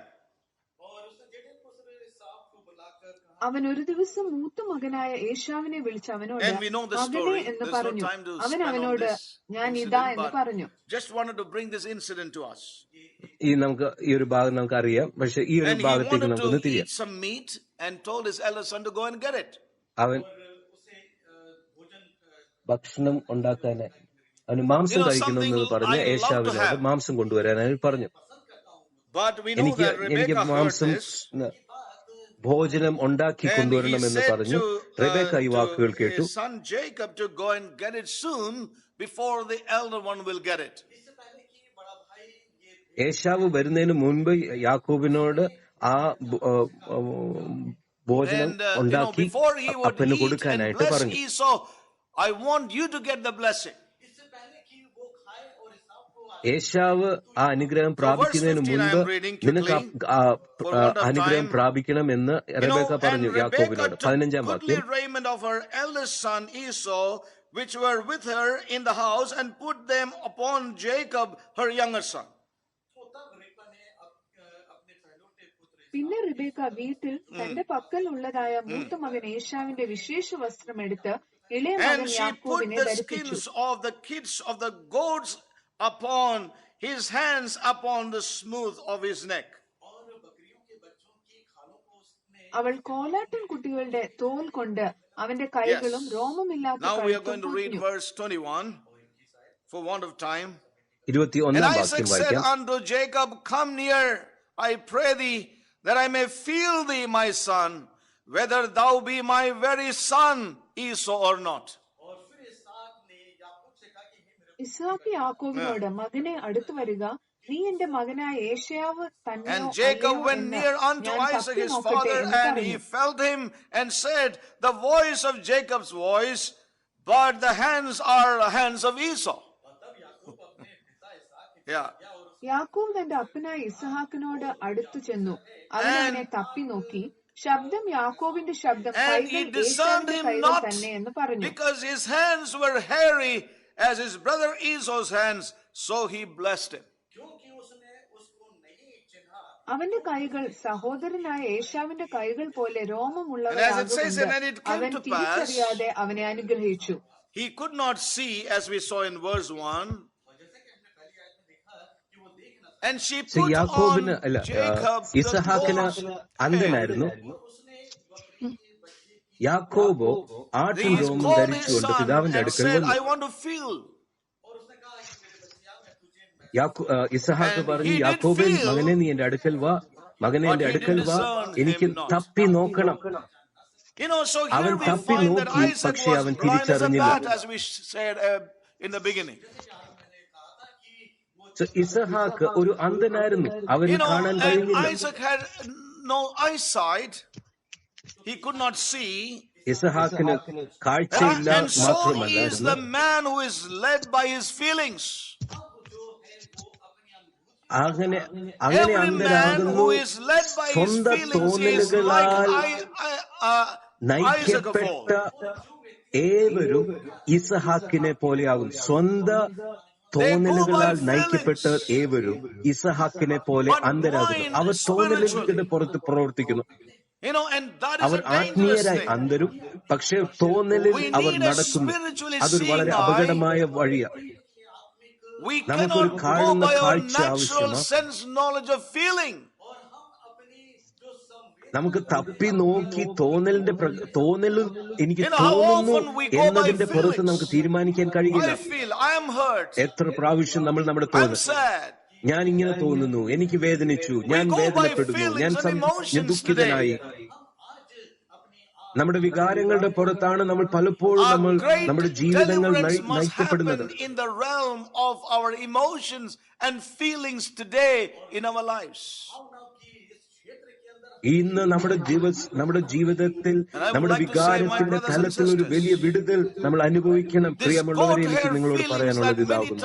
അവൻ ഒരു ദിവസം മൂത്ത മകനായ ഏശാവിനെ വിളിച്ച് അവനോട്
And we know the
മകനെ
story.
എന്ന്
There's no
പറഞ്ഞു.
time to
അവൻ
spend on
അവനോട്
this
ഞാൻ ഇതാ
incident,
എന്ന്
but
പറഞ്ഞു.
just wanted to bring this incident to us.
ഈ ഒരു ഭാഗം നമുക്ക് അറിയാം. പക്ഷെ ഈ ഒരു
And he
ഭാഗത്തേക്ക്
wanted
നമുക്കൊന്ന്
to
തിരിയാം.
eat some meat and told his eldest son to go and get it.
അവൻ ഭക്ഷണം ഉണ്ടാക്കാനായി അവന് മാംസം കഴിക്കണമെന്ന് പറഞ്ഞ് ഏശാവിനോട് മാംസം കൊണ്ടുവരാനായി പറഞ്ഞു.
But we know that
എനിക്ക്
Rebekah heard
മാംസം
this.
ഭോജനം ഉണ്ടാക്കി
And he
കൊണ്ടുവരണമെന്ന്
said
പറഞ്ഞു.
to
റെബേക്ക ഈ വാക്കുകൾ കേട്ടു.
his son Jacob to go and get it soon before the elder one will get it.
ഏശാവ് വരുന്നതിന് മുൻപ് യാക്കോബിനോട് ആ ഭോജനം
And
ഉണ്ടാക്കി
before he would
അപ്പന്
eat and
കൊടുക്കാനായിട്ട്
bless
പറഞ്ഞു.
Esau, I want you to get the blessing.
ഏശാവ് ആ അനുഗ്രഹം പ്രാപിക്കുന്നതിന് മുൻപ് നിനക്ക് അനുഗ്രഹം പ്രാപിക്കണം എന്ന് റെബേക്ക പറഞ്ഞു യാക്കോബിനോട്. 15-ാം വാക്യം,
raiment of her eldest son Esau, which were with her in the house, and put them upon Jacob her younger son.
പിന്നെ റിബേക്ക വീട്ടിൽ തന്റെ പക്കൽ ഉള്ളതായ മൂത്ത മകൻ ഏശാവിന്റെ വിശേഷ വസ്ത്രം എടുത്ത് ഇളയ മകൻ
And she put
യാക്കോബിനെ
the
ധരിപ്പിച്ചു.
skins of the kids of the goats upon his hands, upon the smooth of his neck.
അവൾ കോലാട്ടൻ കുട്ടികളുടെ തോൽ കൊണ്ട് അവന്റെ കൈകളും രോമമില്ലാത്ത
Now we are
കഴുത്തും
going to read
പൊതിഞ്ഞു.
verse 21 for want of time.
21-ാം
And
വാക്യം
Isaac said
വായിക്കാം.
unto Jacob, Come near, I pray thee, that I may feel thee, my son, whether thou be my very son Esau or not.
Ishaq യാക്കോബിനോട് മകനെ അടുത്തു വരിക, നീ എന്റെ മകനായ ഏശാവ് തന്നെയോ
And Jacob
അല്ലയോ
went
എന്ന്
near unto
ഞാൻ
Isaac
തപ്പി
his
നോക്കട്ടെ
father,
എന്ന്
and
പറഞ്ഞു.
he felt him and said, The voice of Jacob's voice, but the hands are the hands of Esau. Yeah.
യാക്കോബ് തന്റെ അപ്പനായ ഇസ്ഹാക്കിനോട് അടുത്തു ചെന്നു. അവൻ അവനെ തപ്പി നോക്കി. ശബ്ദം യാക്കോബിന്റെ ശബ്ദം,
And he
കൈകൾ
discerned
ഏശാവിന്റെ
him
കൈകൾ
not,
തന്നെ എന്ന് പറഞ്ഞു.
because his hands were hairy as his brother Esau's hands, so he blessed him.
അവന്റെ കൈകൾ സഹോദരനായ ഏശാവിന്റെ കൈകൾ പോലെ
And as it says,
രോമമുള്ളവരാകൊണ്ട്
and it came
അവൻ
to pass,
തിരിച്ചറിയാതെ അവനെ അനുഗ്രഹിച്ചു.
he could not see, as we saw in verse 1. And she put
യാക്കോബിന്
on
അല്ല
Jacob the
ഇസഹാക്കിന്
goat's
അന്ധനായിരുന്നു. യാക്കോബോ ആട്ടിൻ
He
രോമം
called his
ധരിച്ചുകൊണ്ട്
son
പിതാവിന്റെ
and
അടുക്കൽ
said,
വന്നു.
I want to feel.
Izahaak
And
പറഞ്ഞു,
he did
യാക്കോബേ,
feel,
മകനെ നീ എന്റെ അടുക്കൽ വാ, മകനെ
but
എന്റെ
he
അടുക്കൽ
didn't
വാ,
discern
എനിക്ക്
him not.
തപ്പി നോക്കണം.
So
അവൻ
here we
തപ്പി
find that
നോക്കി,
Isaac
പക്ഷേ
was
അവൻ
blind as a
തിരിച്ചറിഞ്ഞില്ല.
bat, as we said in the beginning.
ഇസഹാക്ക് ഒരു അന്ധനായിരുന്നു, അവന് കാണാൻ
And
കഴിഞ്ഞില്ല.
Isaac had no eyesight. He could not see.
ഇസഹാക്കിന് കാഴ്ചയില്ല
And so is
മാത്രമല്ലായിരുന്നു,
the man who is led by his feelings.
അങ്ങനെ
Every man
അന്ധനാകുന്നു.
who is led by his
സ്വന്തം
feelings is
തോന്നലുകളാൽ
like Isaac of
നയിക്കപ്പെട്ട
old.
ഏവരും ഇസഹാക്കിനെ പോലെയാകും. സ്വന്തം തോന്നലുകളാൽ നയിക്കപ്പെട്ട ഏവരും ഇസഹാക്കിനെ പോലെ അന്ധരാകുന്നു. അവർ തോന്നലുകളുടെ പുറത്ത് പ്രവർത്തിക്കുന്നു.
And that is
our
a dangerous
ആത്മീയരായി
thing.
അന്ധരും, പക്ഷേ തോന്നലിൽ അവർ നടക്കുന്നു. അതൊരു വളരെ അപകടമായ വഴിയാണ്.
We
നമുക്കൊരു
cannot go
കാണുന്ന
by our
കാഴ്ച
natural
ആവശ്യമാണ്.
sense knowledge of feeling.
നമുക്ക് തപ്പി നോക്കി തോന്നലും എനിക്ക് തോന്നുന്നു എന്നതിന്റെ പുറത്ത് നമുക്ക് തീരുമാനിക്കാൻ കഴിയില്ല. എത്ര പ്രാവശ്യം നമ്മൾ നമ്മുടെ തോന്നൽ, ഞാൻ ഇങ്ങനെ തോന്നുന്നു, എനിക്ക് വേദനിച്ചു, ഞാൻ വേദനപ്പെടുന്നു, ഞാൻ ദുഃഖിതനായി. നമ്മുടെ വികാരങ്ങളുടെ പുറത്താണ് നമ്മൾ പലപ്പോഴും നമ്മുടെ ജീവിതങ്ങൾ നയിക്കപ്പെടുന്നത്. ഇന്ന് നമ്മുടെ ജീവിതത്തിൽ നമ്മുടെ വികാരത്തിന്റെ തലത്തിൽ ഒരു വലിയ വിടുതൽ നമ്മൾ അനുഭവിക്കണം. പ്രിയമുള്ളവരെ, എനിക്ക് നിങ്ങളോട് പറയാനുള്ളത് ഇതാകുന്നു.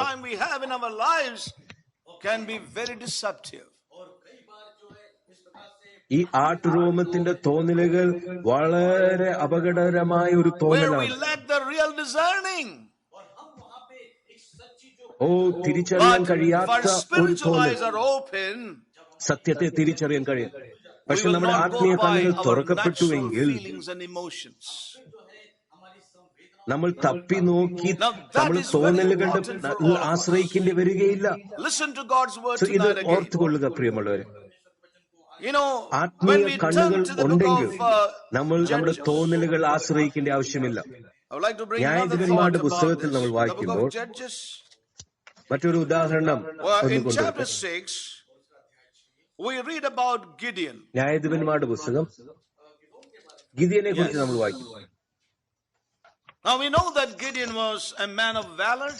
ഈ ആട്ടുരോമത്തിന്റെ തോന്നലുകൾ വളരെ അപകടകരമായ ഒരു തോന്നലാണ്. തിരിച്ചറിയാൻ കഴിയാത്ത ഒരു തോന്നൽ, സത്യത്തെ തിരിച്ചറിയാൻ കഴിയാം. പക്ഷെ നമ്മുടെ ആത്മീയ കണ്ണുകൾ തുറക്കപ്പെട്ടുവെങ്കിൽ നമ്മൾ തപ്പി നോക്കി നമ്മൾ തോന്നലുകളുടെ ആശ്രയിക്കേണ്ടി വരികയില്ല. ഇത് ഓർത്തുകൊള്ളുക പ്രിയമുള്ളവരെ. ആത്മീയ കണ്ണുകൾ ഉണ്ടെങ്കിൽ നമ്മൾ നമ്മുടെ തോന്നലുകൾ ആശ്രയിക്കേണ്ട ആവശ്യമില്ല. ന്യായാധിപന്മാരുടെ പുസ്തകത്തിൽ നമ്മൾ വായിക്കുമ്പോൾ മറ്റൊരു ഉദാഹരണം ന്യായാധിപന്മാരുടെ പുസ്തകം ഗിദിയനെ കുറിച്ച് നമ്മൾ വായിക്കും.
Now we know that Gideon was a man of valor,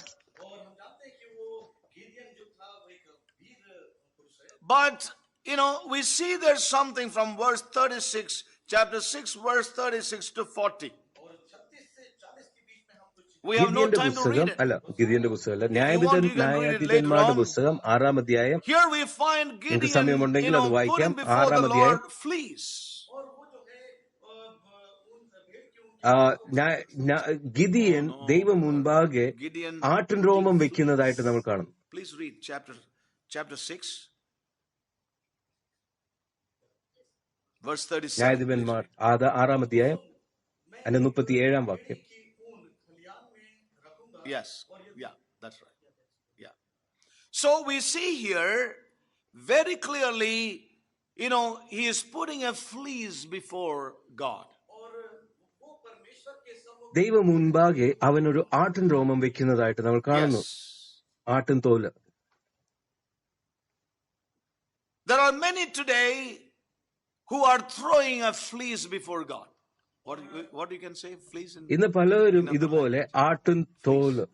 but we see there's something from verse 36, chapter 6, verse 36 to 40. We have no time to read it.
ഗിദിയന്റെ പുസ്തകമല്ല, ന്യായാധിപന്മാരുടെ പുസ്തകം 6-ാം അധ്യായം.
Here we find Gideon,
സമയമുണ്ടെങ്കിൽ അത് വായിക്കാം. 6-ാം അധ്യായം
flees.
ഗിദിയൻ ദൈവം മുൻപാകെ ആട്ടിൻ രോമം വെക്കുന്നതായിട്ട് നമ്മൾ കാണുന്നു.
Please read chapter 6. Verse 37.
ന്യായാധിപന്മാർ 6-ാം അധ്യായം 37-ാം വാക്യം.
Yes, yeah, that's right. Yeah. So we see here very clearly, he is putting a fleece before God.
ദൈവം മുൻപാകെ അവനൊരു ആട്ടിൻ രോമം വെക്കുന്നതായിട്ട് നമ്മൾ കാണുന്നു. ആട്ടിൻ തോല്.
There are many today who are throwing a fleece before God. What you can say? Fleece.
ഇന്ന് പലരും ഇതുപോലെ ആട്ടിൻ തോല്.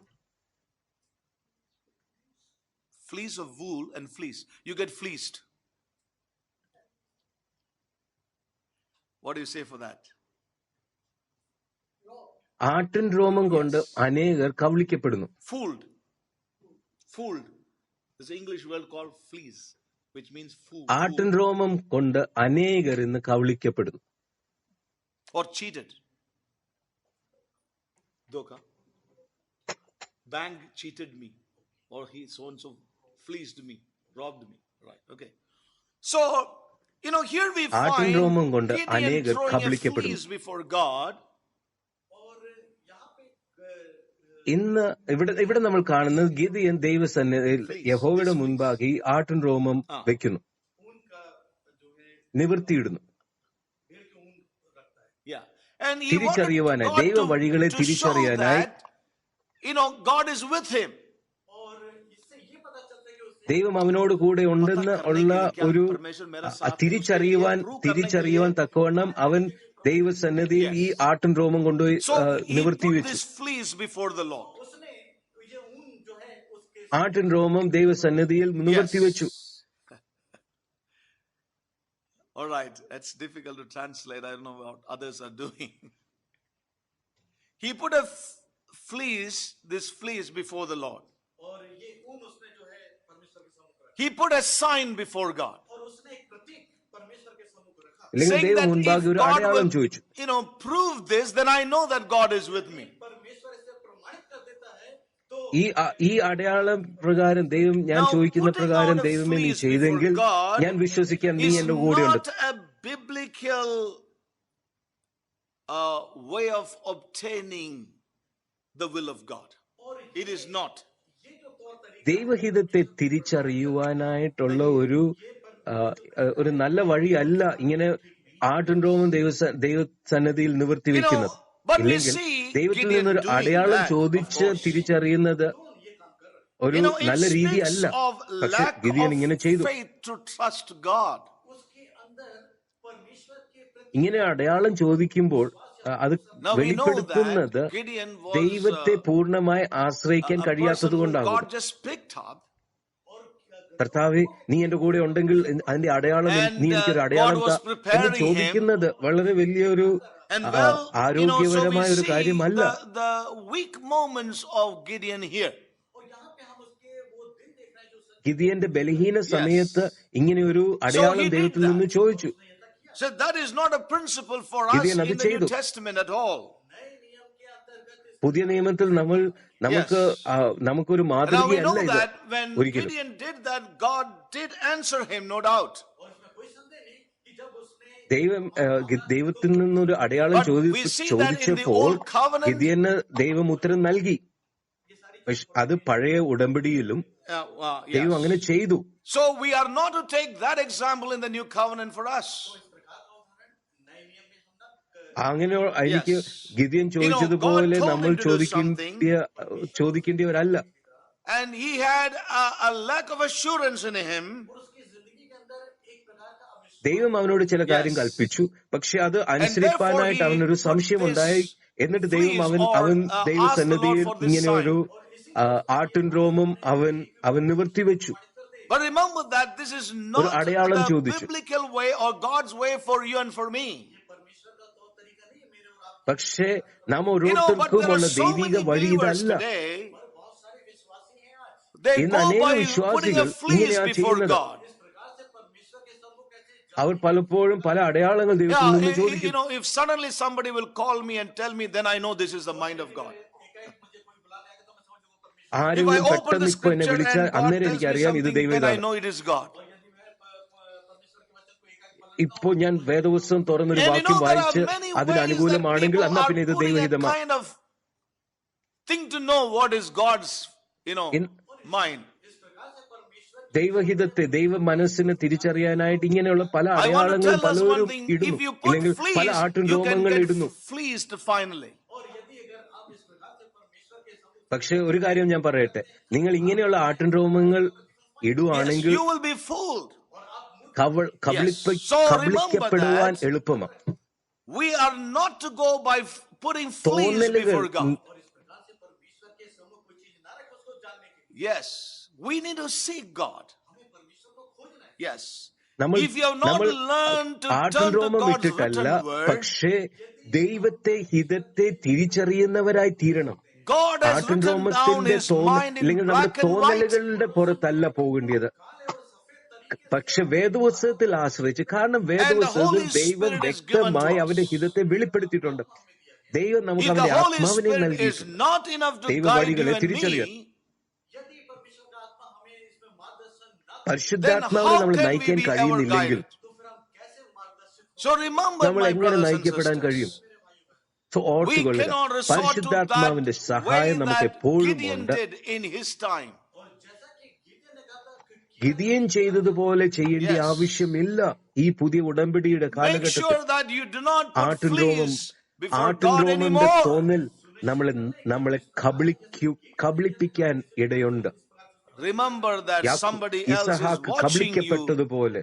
Fleece of wool and fleece. You get fleeced. What do you say for that?
ആട്ടിൻ രോമം കൊണ്ട് അനേകർ കബളിക്കപ്പെടുന്നു.
Fooled. There's an English word called fleece, which means fool.
ആട്ടിൻ രോമം കൊണ്ട് അനേകർ ഇന്ന് കബളിക്കപ്പെടുന്നു.
Or cheated. Doka. Bank cheated me. Or he so-and-so fleeced me, robbed me. Right, okay. So, here we find Gideon throwing a fleece before God.
ഇന്ന് ഇവിടെ നമ്മൾ കാണുന്നത് ഗിദിയൻ ദൈവസന്നിധിയിൽ യഹോവയുടെ മുൻപാകെ ഈ ആട്ടിൻ രോമം വെക്കുന്നു, നിവർത്തിയിടുന്നു. തിരിച്ചറിയുവാനായി, ദൈവ വഴികളെ തിരിച്ചറിയാനായി ദൈവം അവനോട് കൂടെ ഉണ്ടെന്ന് ഉള്ള ഒരു തിരിച്ചറിയുവാൻ തക്കവണ്ണം അവൻ ദൈവസന്നിധിയിൽ ഈ ആട്ടിൻ രോമം കൊണ്ടുപോയി നിവർത്തി വെച്ചു. ആട്ടിൻ രോമം ദൈവസന്നിധിയിൽ നിവർത്തി വെച്ചു.
All right, that's difficult to translate. I don't know what others are doing. He put a this fleece before the Lord. He put a sign before God.
Saying that if God
will, prove this, then I know that God is with me.
ഈ അടയാളം പ്രകാരം ദൈവം, ഞാൻ ചോദിക്കുന്ന പ്രകാരം ദൈവമേ നീ ചെയ്തെങ്കിൽ ഞാൻ വിശ്വസിക്കാൻ നീ എന്റെ കൂടെയുണ്ട്.
A biblical way of obtaining the will of God. It is not.
ദൈവഹിതത്തെ തിരിച്ചറിയുവാനായിട്ടുള്ള ഒരു നല്ല വഴിയല്ല ഇങ്ങനെ ആട്ടും രോമം ദൈവസന്നിധിയിൽ നിവർത്തി വെക്കുന്നത്. ഇല്ലെങ്കിൽ ദൈവത്തിൽ നിന്നൊരു അടയാളം ചോദിച്ച് തിരിച്ചറിയുന്നത് ഒരു നല്ല രീതി അല്ല. പക്ഷെ ഗിദിയോൻ ഇങ്ങനെ ചെയ്തു. ഇങ്ങനെ അടയാളം ചോദിക്കുമ്പോൾ അത് വെളിപ്പെടുത്തുന്നത് ദൈവത്തെ പൂർണ്ണമായി ആശ്രയിക്കാൻ കഴിയാത്തത് കൊണ്ടാകും. കർത്താവേ, നീ എന്റെ കൂടെ ഉണ്ടെങ്കിൽ അതിന്റെ അടയാളം, നീ എനിക്കൊരു അടയാളം എന്ന് ചോദിക്കുന്നത് വളരെ വലിയൊരു ആരോഗ്യപരമായ ഒരു കാര്യമല്ല. ഗിദിയന്റെ ബലഹീന സമയത്ത് ഇങ്ങനെ ഒരു അടയാളം ദൈവത്തിൽ നിന്ന് ചോദിച്ചു. ഗിദിയൻ അത് ചെയ്തു. പുതിയ നിയമത്തിൽ നമുക്കൊരു മാതൃകയല്ല ഇത് ഒരിക്കലും. ദൈവത്തിൽ നിന്നൊരു അടയാളം ചോദിച്ചപ്പോൾ ഗിദിയന് ദൈവം ഉത്തരം നൽകി. അത് പഴയ ഉടമ്പടിയിലും ദൈവം അങ്ങനെ ചെയ്തു.
So we are not to take that example in the new covenant for us.
അങ്ങനെ എനിക്ക് ഗിദിയൻ ചോദിച്ചതുപോലെ നമ്മൾ ചോദിക്കേണ്ടിയവരല്ല.
And he had a lack of assurance in him.
ദൈവം അവനോട് ചില കാര്യം കൽപ്പിച്ചു, പക്ഷെ അത് അനുസരിപ്പാനായിട്ട് അവനൊരു സംശയമുണ്ടായി. എന്നിട്ട് അവൻ ദൈവസന്നിധിയിൽ ഇങ്ങനെ ഒരു ആട്ടിൻ രോമം അവൻ നിവർത്തി വെച്ചു.
But remember that this is not the biblical way or God's way for you and for me.
പക്ഷേ നാം ഓരോരുത്തർക്കുമുള്ള ദൈവിക വഴി ഇതല്ല. ഇന്ന് അനേക വിശ്വാസികൾ ഇങ്ങനെയാണ് ചെയ്യുന്നത്. അവർ പലപ്പോഴും പല അടയാളങ്ങൾ ദൈവത്തിൽ നിന്ന് ചോദിക്കും.
If suddenly somebody will call me and tell me, then I know this is the mind of God.
ആരെങ്കിലും പെട്ടെന്ന് ഇപ്പൊ എന്നെ വിളിച്ചാൽ അന്നേരം എനിക്കറിയാം ഇത് ദൈവമാണ്. ഇപ്പോ ഞാൻ വേദപുസ്തകം തുറന്നൊരു വാക്യം വായിച്ച് അതിന് അനുകൂലമാണെങ്കിൽ എന്നാ പിന്നെ ഇത് ദൈവഹിതമാണ്. ദൈവഹിതത്തെ, ദൈവ മനസ്സിനെ തിരിച്ചറിയാനായിട്ട് ഇങ്ങനെയുള്ള പല അടയാളങ്ങളും പലരും ഇടുന്നു, ഇല്ലെങ്കിൽ പല ആട്ടിൻ രോമങ്ങൾ ഇടുന്നു. പക്ഷെ ഒരു കാര്യം ഞാൻ പറയട്ടെ, നിങ്ങൾ ഇങ്ങനെയുള്ള ആട്ടിൻ രോമങ്ങൾ ഇടുവാണെങ്കിൽ കബളിക്കപ്പെടുവാൻ എളുപ്പമാണ്. തോന്നലുകൾ നമ്മൾ ആട്ടിൻ രോമം ഇട്ടിട്ടല്ല, പക്ഷേ ദൈവത്തെ ഹിതത്തെ തിരിച്ചറിയുന്നവരായി തീരണം. ആട്ടിൻ രോമത്തിന്റെ അല്ലെങ്കിൽ നമ്മുടെ തോന്നലുകളുടെ പുറത്തല്ല പോകേണ്ടത്, പക്ഷെ വേദപുസ്തകത്തിൽ ആശ്രയിച്ച്. കാരണം വേദപുസ്തകത്തിൽ ദൈവം വ്യക്തമായി അവന്റെ ഹിതത്തെ വെളിപ്പെടുത്തിയിട്ടുണ്ട്. ദൈവം നമുക്ക് അവന്റെ ആത്മാവിനെ നൽകിയിട്ടുണ്ട്. ദൈവവഴികളെ തിരിച്ചറിയാൻ പരിശുദ്ധാത്മാവിനെ നമ്മൾ നയിക്കാൻ കഴിയുന്നില്ലെങ്കിൽ നമ്മൾ എങ്ങനെ നയിക്കപ്പെടാൻ കഴിയും? ഓർത്തുകൊള്ളുക, പരിശുദ്ധാത്മാവിന്റെ സഹായം നമുക്ക് എപ്പോഴും ഉണ്ട്. ഗിദിയൻ ചെയ്തതുപോലെ ചെയ്യേണ്ട ആവശ്യമില്ല. ഈ പുതിയ ഉടമ്പടിയുടെ കാലഘട്ടത്തിൽ ആട്ടിൻ രോമന്റെ തോന്നൽ നമ്മളെ കബളിപ്പിക്കാൻ ഇടയുണ്ട്. ഇസഹാക്ക് കബളിക്കപ്പെട്ടതുപോലെ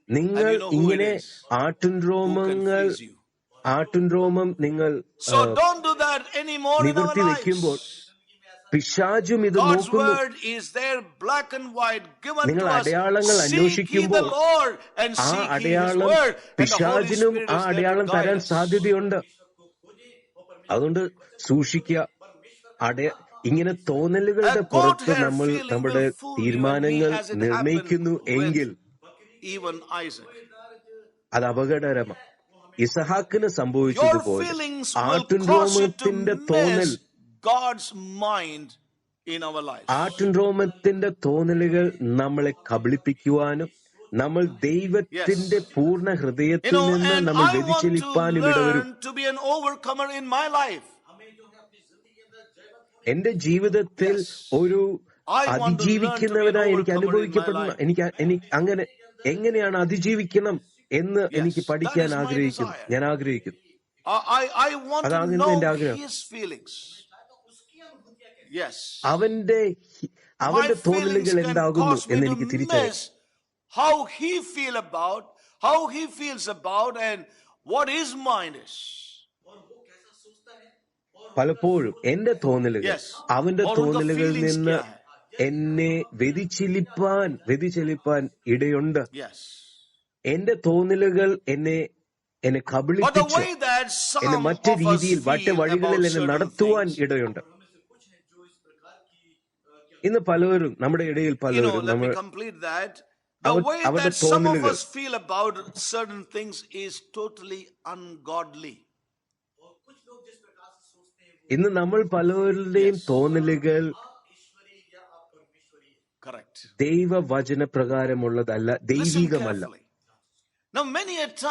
നിങ്ങൾ ഇങ്ങനെ ആട്ടിൻ രോമം നിങ്ങൾ നിവർത്തി വെക്കുമ്പോൾ പിശാചും ഇത് നോക്കുന്നു. നിങ്ങൾ അടയാളങ്ങൾ അന്വേഷിക്കുമ്പോൾ ആ അടയാളം പിശാചിനും ആ അടയാളം തരാൻ സാധ്യതയുണ്ട്. അതുകൊണ്ട് സൂക്ഷിക്കുക. ഇങ്ങനെ തോന്നലുകളുടെ പുറത്ത് നമ്മൾ നമ്മുടെ തീരുമാനങ്ങൾ നിർണയിക്കുന്നു എങ്കിൽ അത് അപകടകരമാണ്. ഇസഹാക്കിന് സംഭവിച്ചതുപോലെ ആട്ടിൻ രോമത്തിന്റെ തോന്നൽ, ആട്ടിൻ രോമത്തിന്റെ തോന്നലുകൾ നമ്മളെ കബളിപ്പിക്കുവാനും നമ്മൾ ദൈവത്തിന്റെ പൂർണ്ണ ഹൃദയത്തിൽ നിന്ന് നമ്മൾ വ്യതിചലിപ്പാനും ഇടവരും. എന്റെ ജീവിതത്തിൽ ഒരു അതിജീവിക്കുന്നവനായി എനിക്ക് അനുഭവിക്കപ്പെടുന്ന എനിക്ക് അങ്ങനെ എങ്ങനെയാണ് അതിജീവിക്കണം എന്ന് എനിക്ക് പഠിക്കാൻ ആഗ്രഹിക്കുന്നു. ഞാൻ ആഗ്രഹിക്കുന്നു. അതാകുന്നു എന്റെ ആഗ്രഹം. അവന്റെ തോന്നലുകൾ എന്താകുന്നു എന്ന് എനിക്ക് തിരിച്ചറിയാം.
How he feels about and what his mind is.
പലപ്പോഴും എന്റെ തോന്നലുകൾ അവന്റെ തോന്നലുകളിൽ നിന്ന് എന്നെ വ്യതിചലിപ്പാൻ ഇടയുണ്ട്. എന്റെ തോന്നലുകൾ എന്നെ കബളിപ്പിച്ച് എന്നെ മറ്റു രീതിയിൽ മറ്റു വഴികളിൽ എന്നെ നടത്തുവാൻ ഇടയുണ്ട്. ഇന്ന് പലരും നമ്മുടെ ഇടയിൽ പലരും
The way that some of us feel about certain things is totally ungodly.
ഇന്ന് നമ്മൾ പലരുടെയും തോന്നലുകൾ ദൈവവചന പ്രകാരമുള്ളതല്ല, ദൈവികമല്ല.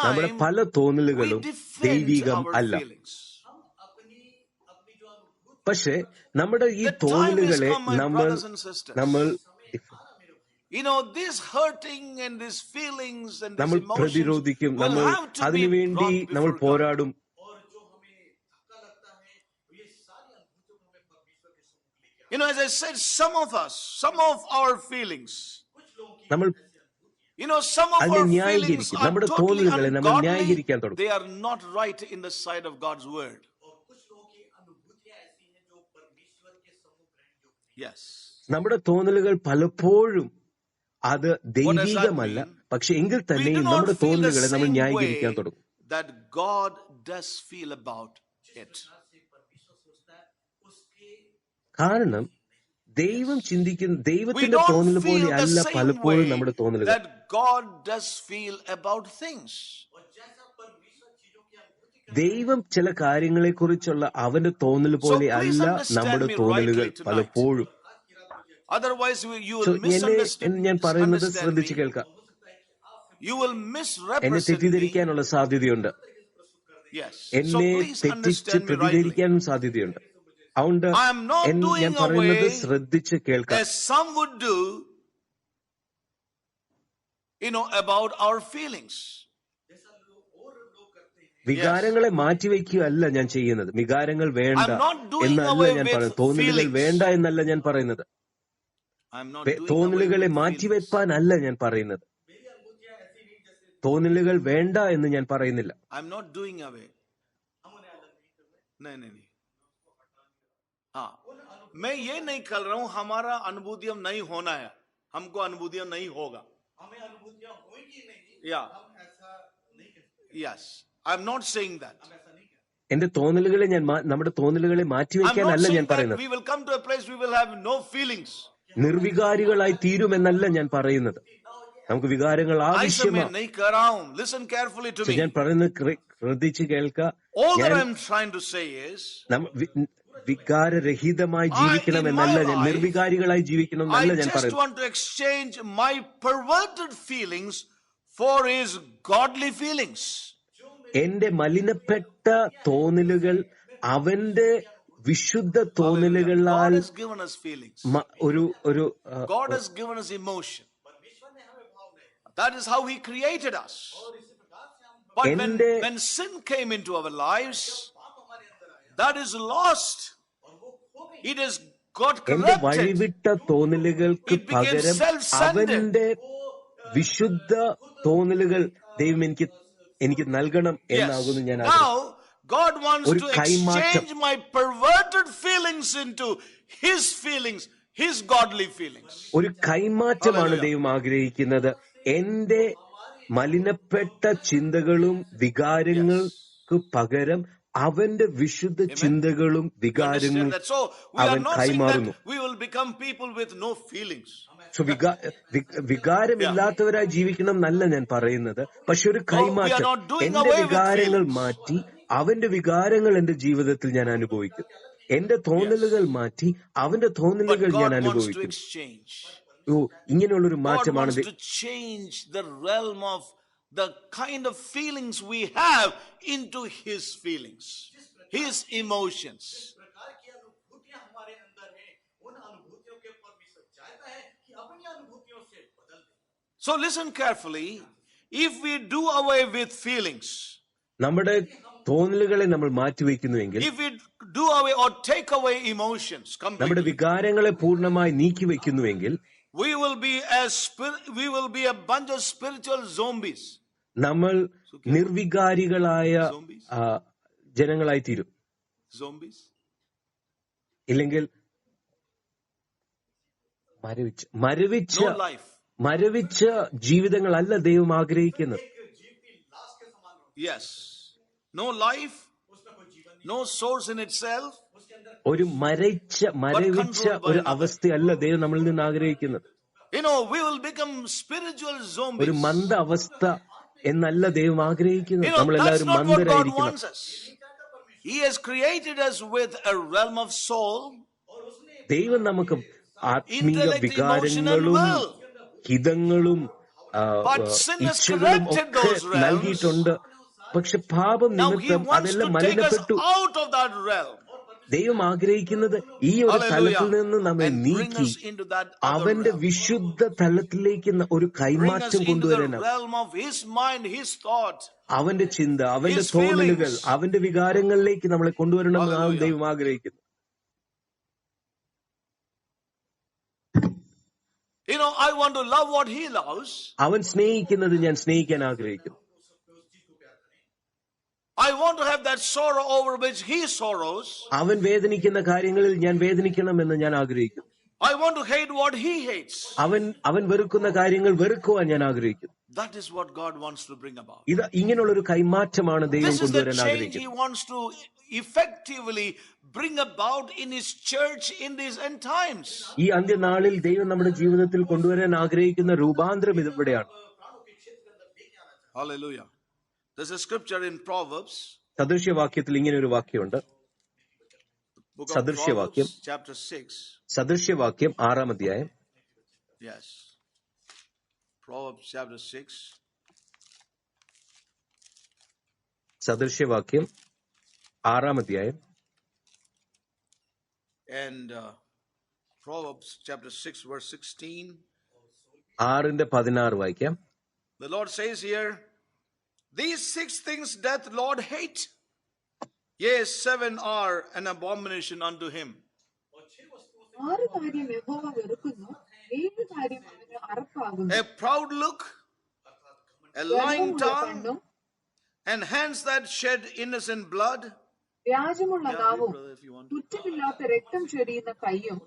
നമ്മുടെ പല തോന്നലുകളും ദൈവികം അല്ല. പക്ഷെ നമ്മുടെ ഈ തോന്നലുകളെ നമ്മൾ
this hurting and these feelings and these
നമ്മൾ
emotions
പ്രതിരോധിക്കും, നമ്മൾ അതിനുവേണ്ടി നമ്മൾ പോരാടും.
As I said, some of our feelings,
നമ്മൾ
some of our feelings are
നമ്മുടെ
totally
തോന്നലുകളെ നമ്മൾ ന്യായീകരിക്കാൻ
ungodly.
തുടങ്ങും.
They are not right in the sight of God's word. Yes.
നമ്മുടെ തോന്നലുകൾ പലപ്പോഴും അത് ദൈവികമല്ല. പക്ഷെ എങ്കിൽ തന്നെയും നമ്മുടെ തോന്നലുകളെ നമ്മൾ ന്യായീകരിക്കാൻ തുടങ്ങും.
That God does feel about it.
കാരണം ദൈവം ചിന്തിക്കുന്ന ദൈവത്തിന്റെ തോന്നൽ പോലെ അല്ല പലപ്പോഴും നമ്മുടെ തോന്നലുകൾ.
That God does feel about things.
ദൈവം ചില കാര്യങ്ങളെ കുറിച്ചുള്ള അവന്റെ തോന്നൽ പോലെ അല്ല നമ്മുടെ തോന്നലുകൾ പലപ്പോഴും.
Otherwise you will misunderstand.
ഞാൻ പറയുന്നത് ശ്രദ്ധിച്ചു കേൾക്കാം.
You will misrepresent.
എന്നെ തെറ്റിദ്ധരിക്കാനുള്ള സാധ്യതയുണ്ട്. എന്നെ തെറ്റിച്ച് പ്രതികരിക്കാനും സാധ്യതയുണ്ട്. അതുകൊണ്ട് ഞാൻ പറയുന്നത് ശ്രദ്ധിച്ച് കേൾക്കാം.
Some would do, about our feelings.
വികാരങ്ങളെ മാറ്റിവെക്കുകയല്ല ഞാൻ ചെയ്യുന്നത്. വികാരങ്ങൾ വേണ്ട എന്നല്ല ഞാൻ പറയുന്നത്. തോന്നലുകൾ വേണ്ട എന്നല്ല ഞാൻ പറയുന്നത്. തോന്നലുകളെ മാറ്റിവെപ്പാനല്ല ഞാൻ പറയുന്നത്. തോന്നലുകൾ വേണ്ട എന്ന് ഞാൻ പറയുന്നില്ല.
मैं ये नहीं कर रहा हूं हमारा अनुभूतियां नहीं होना है, हमको अनुभूतियां नहीं होगा. Yes, I'm not saying that.
എന്റെ തോന്നലുകളെ നമ്മുടെ തോന്നലുകളെ മാറ്റിവെക്കാനല്ല ഞാൻ പറയുന്നത്.
We will come to a place we will have no feelings.
നിർവികാരികളായി തീരുമെന്നല്ല ഞാൻ പറയുന്നത്. നമുക്ക് വികാരങ്ങൾ ആവശ്യമാണ്. ഞാൻ പറയുന്നത് ശ്രദ്ധിച്ച് കേൾക്കുക. വികാരരഹിതമായി ജീവിക്കണമെന്നല്ല ഞാൻ, നിർവികാരികളായി ജീവിക്കണമെന്നല്ല ഞാൻ പറയുന്നത്. എന്റെ മലിനപ്പെട്ട തോന്നലുകൾ അവന്റെ വിശുദ്ധ തോന്നലുകളാൽ ഒരു
God has given us emotion. That is how he created us. But when sin came into our lives, that is lost. It has got corrupted.
വഴിവിട്ട തോന്നലുകൾക്ക് പകരം അവന്റെ വിശുദ്ധ തോന്നലുകൾ ദൈവം എനിക്ക് നൽകണം എന്നാകുന്നു ഞാൻ ആഗ്രഹിക്കുന്നത്.
God wants to exchange my perverted feelings into his feelings, his godly feelings.
ഒരു കൈമാറ്റമാണ് ദൈവം ആഗ്രഹിക്കുന്നത്. എന്റെ മലിനപ്പെട്ട ചിന്തകളും വികാരങ്ങൾക്ക് പകരം അവന്റെ വിശുദ്ധ ചിന്തകളും വികാരങ്ങളും അവൻ കൈമാറുന്നു. വികാരമില്ലാത്തവരായി ജീവിക്കണം എന്നല്ല ഞാൻ പറയുന്നത്. പക്ഷെ ഒരു കൈമാറ്റം, എന്റെ വികാരങ്ങൾ മാറ്റി അവന്റെ വികാരങ്ങൾ എന്റെ ജീവിതത്തിൽ ഞാൻ അനുഭവിക്കും. എന്റെ തോന്നലുകൾ മാറ്റി അവന്റെ തോന്നലുകൾ ഞാൻ അനുഭവിക്കും. ഇങ്ങനെയുള്ളൊരു മാറ്റമാണ്
the kind of feelings we have into his feelings, his emotions. So listen carefully. If we do away with feelings,
നമ്മുടെ തോന്നലുകളെ നമ്മൾ മാറ്റിവെക്കുന്നുവെങ്കിൽ,
if we do away or take away emotions
നമ്മുടെ
completely,
വികാരങ്ങളെ പൂർണ്ണമായി നീക്കിവെക്കുന്നുവെങ്കിൽ,
we will be a bunch of spiritual zombies.
നമ്മൾ നിർവികാരികളായ ജനങ്ങളായി തീരും.
Zombies?
ഇല്ലെങ്കിൽ മരവിച്ച ജീവിതങ്ങളല്ല ദൈവം ആഗ്രഹിക്കുന്നത്.
Yes. No life, no source in itself.
ഒരു മരവിച്ച ഒരു അവസ്ഥയല്ല ദൈവം നമ്മളിൽ നിന്ന് ആഗ്രഹിക്കുന്നത്.
We will become spiritual zombies.
ഒരു മന്ദ അവസ്ഥ എന്നല്ല ദൈവം ആഗ്രഹിക്കുന്നത്. നമ്മളെല്ലാവരും മന്ദരായിരിക്കണം.
He has created us with a realm of soul.
ദൈവം നമുക്ക് ആത്മീയ വികാരങ്ങളും ഹിതങ്ങളും ഇച്ഛകളും ഒക്കെ നൽകിയിട്ടുണ്ട്. പക്ഷെ പാപം നിമിത്തം അതെല്ലാം മലിനപ്പെട്ടു. ദൈവം ആഗ്രഹിക്കുന്നത് ഈ ഒരു തലത്തിൽ നിന്ന് നമ്മെ നീക്കി അവന്റെ വിശുദ്ധ തലത്തിലേക്ക് ഒരു കൈമാറ്റം കൊണ്ടുവരാനാണ്. അവന്റെ ചിന്ത, അവന്റെ തോന്നലുകൾ, അവന്റെ വികാരങ്ങളിലേക്ക് നമ്മളെ കൊണ്ടുവരണമെന്നാണ് ദൈവം ആഗ്രഹിക്കുന്നത്.
I want to love what he loves.
അവൻ സ്നേഹിക്കുന്നത് ഞാൻ സ്നേഹിക്കാൻ ആഗ്രഹിക്കുന്നു.
I want to have that sorrow over which he sorrows.
അവൻ വേദനിക്കുന്ന കാര്യങ്ങളിൽ ഞാൻ വേദനിക്കണമെന്ന് ഞാൻ ആഗ്രഹിക്കുന്നു.
I want to hate what he hates.
അവൻ വെറുക്കുന്ന കാര്യങ്ങൾ വെറുക്കുവാൻ ഞാൻ ആഗ്രഹിക്കുന്നു.
That is what God wants to bring about.
ഇത് ഇങ്ങനെയുള്ളൊരു കൈമാറ്റമാണ് ദൈവം കൊണ്ടുവരാൻ ആഗ്രഹിക്കുന്നത്.
He wants to effectively bring about in his church in these end times.
ഈ അന്ത്യനാളിൽ ദൈവം നമ്മുടെ ജീവിതത്തിൽ കൊണ്ടുവരാൻ ആഗ്രഹിക്കുന്ന രൂപാന്തരം ഇവിടെയാണ്.
Hallelujah. There's a scripture in Proverbs.
സദൃശ്യവാക്യത്തിൽ ഇങ്ങനെ ഒരു വാക്യമുണ്ട്. സദൃശ്യവാക്യം
chapter 6.
സദൃശ്യവാക്യം 6-ാം അധ്യായം.
Yes. Proverbs chapter 6.
സദൃശ്യവാക്യം 6-ാം അധ്യായം.
And Proverbs chapter 6 verse 16.
6:16 വായിക്കാം.
The Lord says here, these 6 things doth Lord hate. Yea, 7 are an abomination unto him.
6 കാര്യം യഹോവ വെറുക്കുന്നു, 7 കാര്യം അവന് അറപ്പാകുന്നു.
A proud look, a lying tongue, and hands that shed innocent blood.
വ്യാജമുള്ള നാവും കുറ്റമില്ലാത്ത രക്തം ചൊരിയുന്ന കൈയും.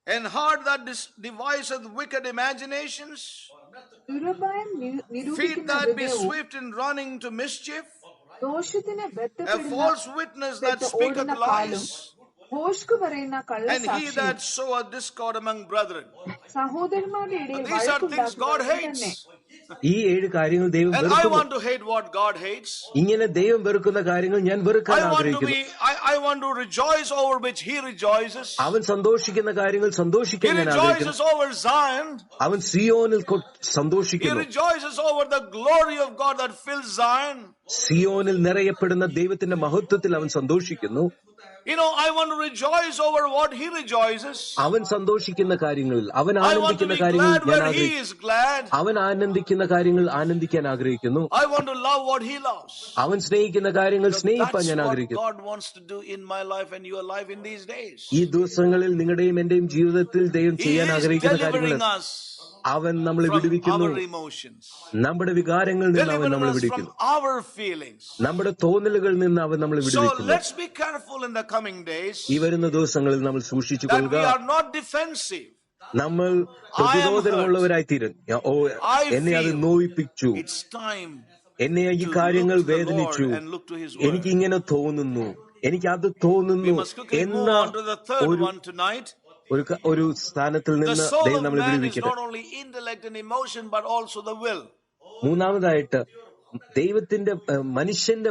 And heart that deviseth wicked imaginations. Feet that be swift in running to mischief. A false witness that speaketh lies. And he that soweth discord among brethren. These are things God hates.
ഈ 7 കാര്യങ്ങൾ ദൈവം
വെറുക്കുന്നു. And I want to hate what God hates.
ഇങ്ങനെ ദൈവം വെറുക്കുന്ന കാര്യങ്ങൾ ഞാൻ വെറുക്കാൻ ആഗ്രഹിക്കുന്നു.
I want to rejoice over which he rejoices.
അവൻ സന്തോഷിക്കുന്ന കാര്യങ്ങൾ സന്തോഷിക്കാൻ ഞാൻ ആഗ്രഹിക്കുന്നു.
He rejoices over Zion.
അവൻ സിയോനിൽ സന്തോഷിക്കുന്നു.
He rejoices over the glory of God that fills Zion.
സിയോനിൽ നിറയപ്പെടുന്ന ദൈവത്തിന്റെ മഹത്വത്തിൽ അവൻ സന്തോഷിക്കുന്നു.
I want to rejoice over what he rejoices.
അവൻ സന്തോഷിക്കുന്ന കാര്യങ്ങളിൽ, അവൻ ആനന്ദിക്കുന്ന കാര്യങ്ങൾ ഞാൻ ആഗ്രഹിക്കുന്നു. അവൻ ആനന്ദിക്കുന്ന കാര്യങ്ങൾ ആനന്ദിക്കാൻ ആഗ്രഹിക്കുന്നു.
I want to love what he loves.
അവൻ സ്നേഹിക്കുന്ന കാര്യങ്ങൾ സ്നേഹിക്കാൻ ഞാൻ ആഗ്രഹിക്കുന്നു.
God wants to do in my life and your life in these days.
ഈ ദിവസങ്ങളിൽ നിങ്ങളുടെയും എന്റെയും ജീവിതത്തിൽ ദൈവം ചെയ്യാൻ ആഗ്രഹിക്കുന്ന കാര്യങ്ങൾ അവൻ നമ്മളെ വിടുവിക്കുന്നു. നമ്മുടെ വികാരങ്ങളിൽ നിന്ന് അവൻ നമ്മളെ വിടുവിക്കുന്നു. നമ്മുടെ തോന്നലുകളിൽ നിന്ന് അവൻ നമ്മളെ വിടുവിക്കുന്നു. ഈ വരുന്ന ദിവസങ്ങളിൽ നമ്മൾ സൂക്ഷിച്ചുകൊള്ളുക. നമ്മൾ പ്രതിരോധമുള്ളവരായി തീരും. എന്നെ അത് നോയിപ്പിച്ചു, എന്നെ ഈ കാര്യങ്ങൾ വേദനിച്ചു, എനിക്കിങ്ങനെ തോന്നുന്നു, എനിക്കത് തോന്നുന്നു എന്ന ഒരു സ്ഥാനത്തിൽ നിന്ന് ദൈവം നമ്മളെ വിടുവിക്കട്ടെ. മൂന്നാമതായിട്ട് ദൈവത്തിന്റെ മനുഷ്യന്റെ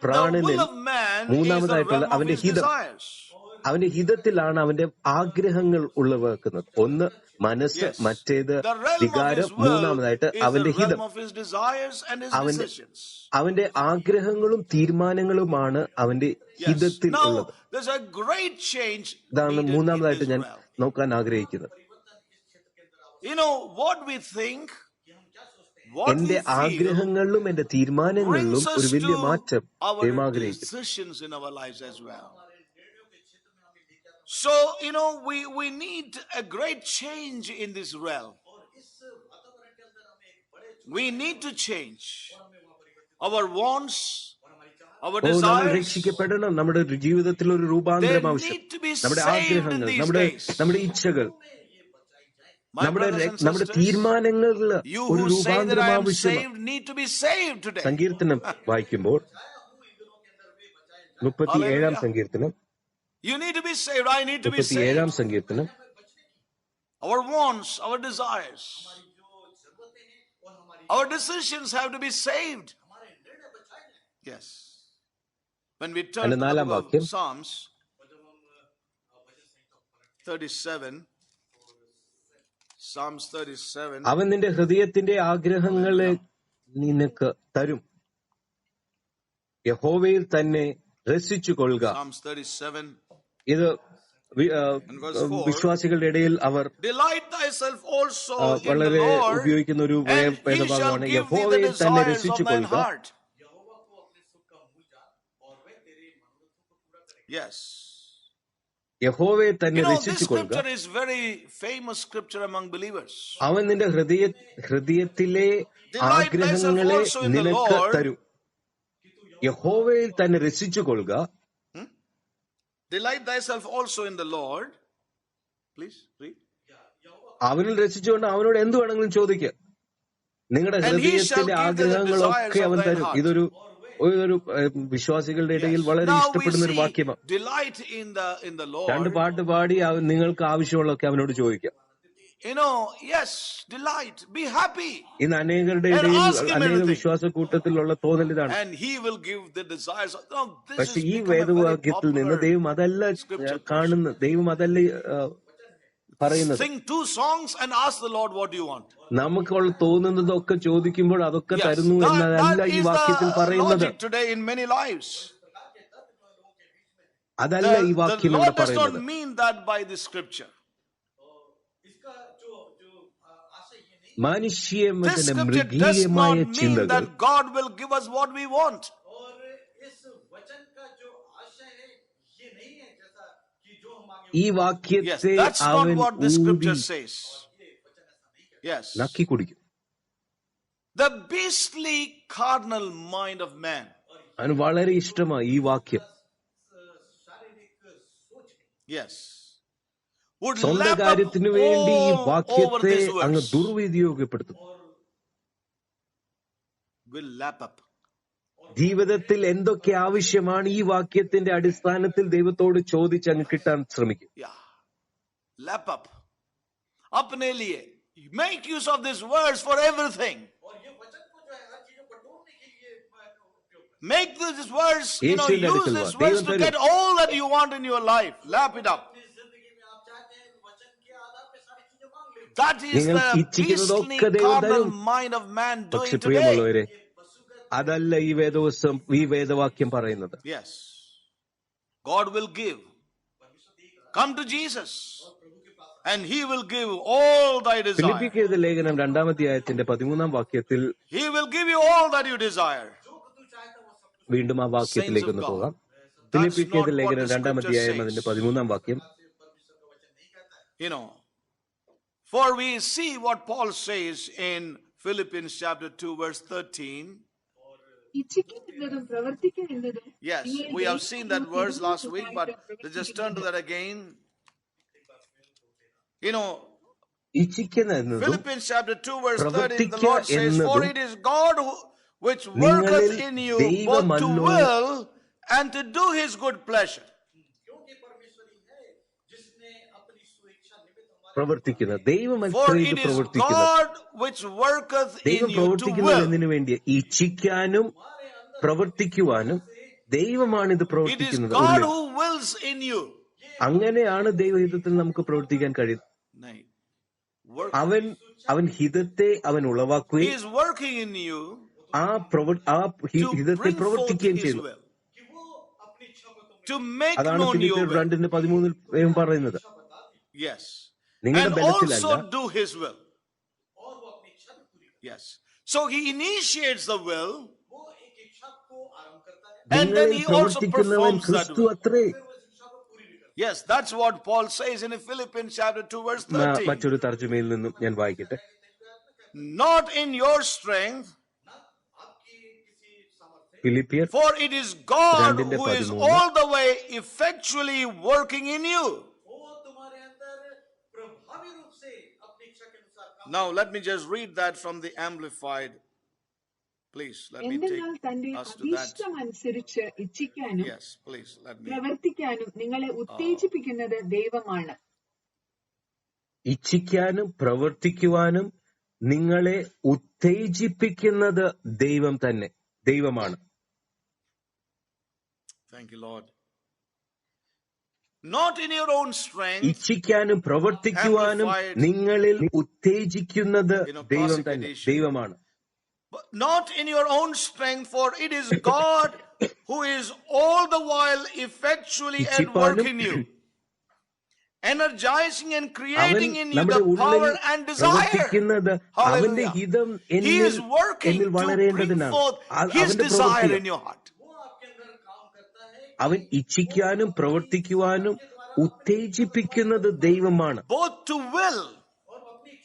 പ്രാണനിൽ മൂന്നാമതായിട്ടുള്ള അവന്റെ ഹിതം. അവന്റെ ഹിതത്തിലാണ് അവന്റെ ആഗ്രഹങ്ങൾ ഉളവാക്കുന്നത്. ഒന്ന് മനസ്സ്, മറ്റേത് വികാരം, മൂന്നാമതായിട്ട് അവന്റെ ഹിതം. അവന്റെ ആഗ്രഹങ്ങളും തീരുമാനങ്ങളുമാണ് അവന്റെ ഹിതത്തിൽ ഉള്ളത്. ഇതാണ് മൂന്നാമതായിട്ട് ഞാൻ നോക്കാൻ ആഗ്രഹിക്കുന്നത്. എന്റെ ആഗ്രഹങ്ങളിലും എന്റെ തീരുമാനങ്ങളിലും ഒരു വലിയ മാറ്റം ദൈവം ആഗ്രഹിക്കുന്നു.
So, we need a great change in this realm. We need to change our wants, our desires.
നമ്മൾ രക്ഷിക്കപ്പെടണം. നമ്മുടെ ജീവിതത്തിൽ ഒരു രൂപാന്തരം ആവശ്യം. നമ്മുടെ ആഗ്രഹങ്ങൾ, നമ്മുടെ ഇച്ഛകൾ, നമ്മുടെ തീരുമാനങ്ങളിൽ ഒരു രൂപാന്തരം ആവശ്യമാണ്. സങ്കീർത്തനം വായിക്കുമ്പോൾ 37-ാം സങ്കീർത്തനം,
You need to be saved. I need to be saved.
37-ാം സങ്കീർത്തനം.
Our wants, our desires, our decisions have to be saved. Yes. When we turn to Psalms 37, Psalms 37.
അവൻ നിന്റെ ഹൃദയത്തിന്റെ ആഗ്രഹങ്ങളെ നിനക്ക് തരും. യഹോവയിൽ തന്നെ രസിച്ചു കൊള്ളുക.
Psalms 37.
ഇത് വിശ്വാസികളുടെ ഇടയിൽ അവർ വളരെ ഉപയോഗിക്കുന്ന ഒരു വേദഭാഗമാണ്. യഹോവയിൽ തന്നെ രസിച്ചു കൊള്ളുക. യഹോവയെ തന്നെ രസിച്ചു കൊള്ളുക. അവൻ നിന്റെ ഹൃദയത്തിലെ ആഗ്രഹങ്ങളെ നിനക്ക് തരും. യഹോവയിൽ തന്നെ രസിച്ചു കൊള്ളുക.
Delight thyself also in the Lord. Please read.
അവനിൽ രസിച്ചുകൊണ്ട് അവനോട് എന്ത് വേണമെങ്കിലും ചോദിക്കുക. നിങ്ങളുടെ ഹൃദയത്തിന്റെ ആഗ്രഹങ്ങളൊക്കെ അവൻ തരും. ഇതൊരു വിശ്വാസികളുടെ ഇടയിൽ വളരെ ഇഷ്ടപ്പെടുന്ന ഒരു വാക്യമാണ്. രണ്ട് പാട്ട് പാടി നിങ്ങൾക്ക് ആവശ്യമുള്ളതൊക്കെ അവനോട് ചോദിക്കാം.
Yes, delight, be happy.
ഇന്ന് അനേകരുടെ ഇടയിൽ അനേക വിശ്വാസ കൂട്ടത്തിലുള്ള തോന്നൽ ഇതാണ്.
And he will give the desires.
പക്ഷെ ഈ വേദവാക്യത്തിൽ നിന്ന് ദൈവം അതല്ല കാണുന്നത്. ദൈവം അതല്ല പറയുന്നത്.
Sing 2 songs and ask the Lord what you want.
നമുക്ക് തോന്നുന്നതൊക്കെ ചോദിക്കുമ്പോൾ അതൊക്കെ തരുന്നു എന്നതല്ല ഈ വാക്യത്തിൽ പറയുന്നത്.
Today in many lives.
അതല്ല ഈ വാക്യം എന്ന് പറയുന്നത്.
The Lord does not mean that by this scripture.
മനുഷ്യന്റെ മൃഗീയമായ ചിന്തകൾ
God will give us what we want.
ഈ വാക്യത്തെ അവൻ നക്കി കുടിക്കും.
The beastly carnal mind of man.
അവന് വളരെ ഇഷ്ടമാണ് ഈ വാക്യം.
Yes.
സ്വന്തം കാര്യത്തിനു വേണ്ടി ഈ വാക്യത്തെ അങ്ങ് ദുർവിനിയോഗപ്പെടുത്തും. ജീവിതത്തിൽ എന്തൊക്കെ ആവശ്യമാണ് ഈ വാക്യത്തിന്റെ അടിസ്ഥാനത്തിൽ ദൈവത്തോട് ചോദിച്ച് അങ്ങ് കിട്ടാൻ ശ്രമിക്കും.
Make use of this verse for everything. Make this verse, use this verse to get all that you want in your life. Lap it up. That is the beastly carnal mind of man doing today.
അതല്ല ഈ വേദവാക്യം പറയുന്നത്.
Yes. God will give. Come to Jesus and he will give all thy desire.
ഫിലിപ്പിക്കെഴുതിയ ലേഖനം 2-ാം അധ്യായത്തിന്റെ 13-ാം വാക്യത്തിൽ
he will give you all that you desire.
വീണ്ടും ആ വാക്യത്തിലേക്ക് ഒന്ന് പോകാം. ഫിലിപ്പിക്കെഴുതിയ ലേഖനം 2-ാം അധ്യായം അതിന്റെ 13-ാം വാക്യം.
For we see what Paul says in Philippians chapter 2 verse 13. Yes, we have seen that verse last week, but let's just turn to that again. Philippians chapter 2 verse 13, the Lord says, for it is God which worketh in you both to will and to do his good pleasure.
പ്രവർത്തിക്കുന്നത് ദൈവം പ്രവർത്തിക്കുന്നത് എന്നതിനു വേണ്ടി ഇച്ഛിക്കാനും പ്രവർത്തിക്കുവാനും ദൈവമാണ് ഇത് പ്രവർത്തിക്കുന്നത്. അങ്ങനെയാണ് ദൈവഹിതത്തിൽ നമുക്ക് പ്രവർത്തിക്കാൻ കഴിയുന്നത്. അവൻ ഹിതത്തെ അവൻ ഉളവാക്കുകയും ആ ഹിതത്തെ പ്രവർത്തിക്കുകയും ചെയ്യുന്നു. അതാണ് ഫിലിപ്പിയർ 2:13 പറയുന്നത്. നിങ്ങളുടെ ബലത്തിലല്ല.
So he initiates the will,
and then he also performs that will.
Yes, that's what Paul says in Philippians chapter 2 verse 13.
മറ്റൊരു തർജ്ജമയിൽ നിന്നും ഞാൻ വായിക്കട്ടെ.
Not in your strength,
ഫിലിപ്പിയർ
for it is God who is all the way effectually working in you. Now let me just read that from the Amplified. Please let me take us to that. Yes, please let me.
പ്രവർത്തിക്കാനും നിങ്ങളെ ഉത്തേജിപ്പിക്കുന്നത് ദൈവമാണ്.
ഇച്ഛിക്കാനും പ്രവർത്തിക്കുവാനും നിങ്ങളെ ഉത്തേജിപ്പിക്കുന്നത് ദൈവം തന്നെ, ദൈവമാണ്.
Thank you, Lord. Not in your own strength.
ഇച്ഛിക്കാനും പ്രവർത്തിക്കുവാനും നിങ്ങളിൽ ഉത്തേജിക്കുന്നത് ദൈവം തന്നെ, ദൈവമാണ്.
Not in your own strength, for it is God who is all the while effectually at work in you, energizing and creating in you the power and desire.
അവന്റെ ഹിതം
He is working to bring forth His desire in your heart.
അവൻ ഇച്ഛിക്കാനും പ്രവർത്തിക്കുവാനും ഉത്തേജിപ്പിക്കുന്നത് ദൈവമാണ്.
Both to will.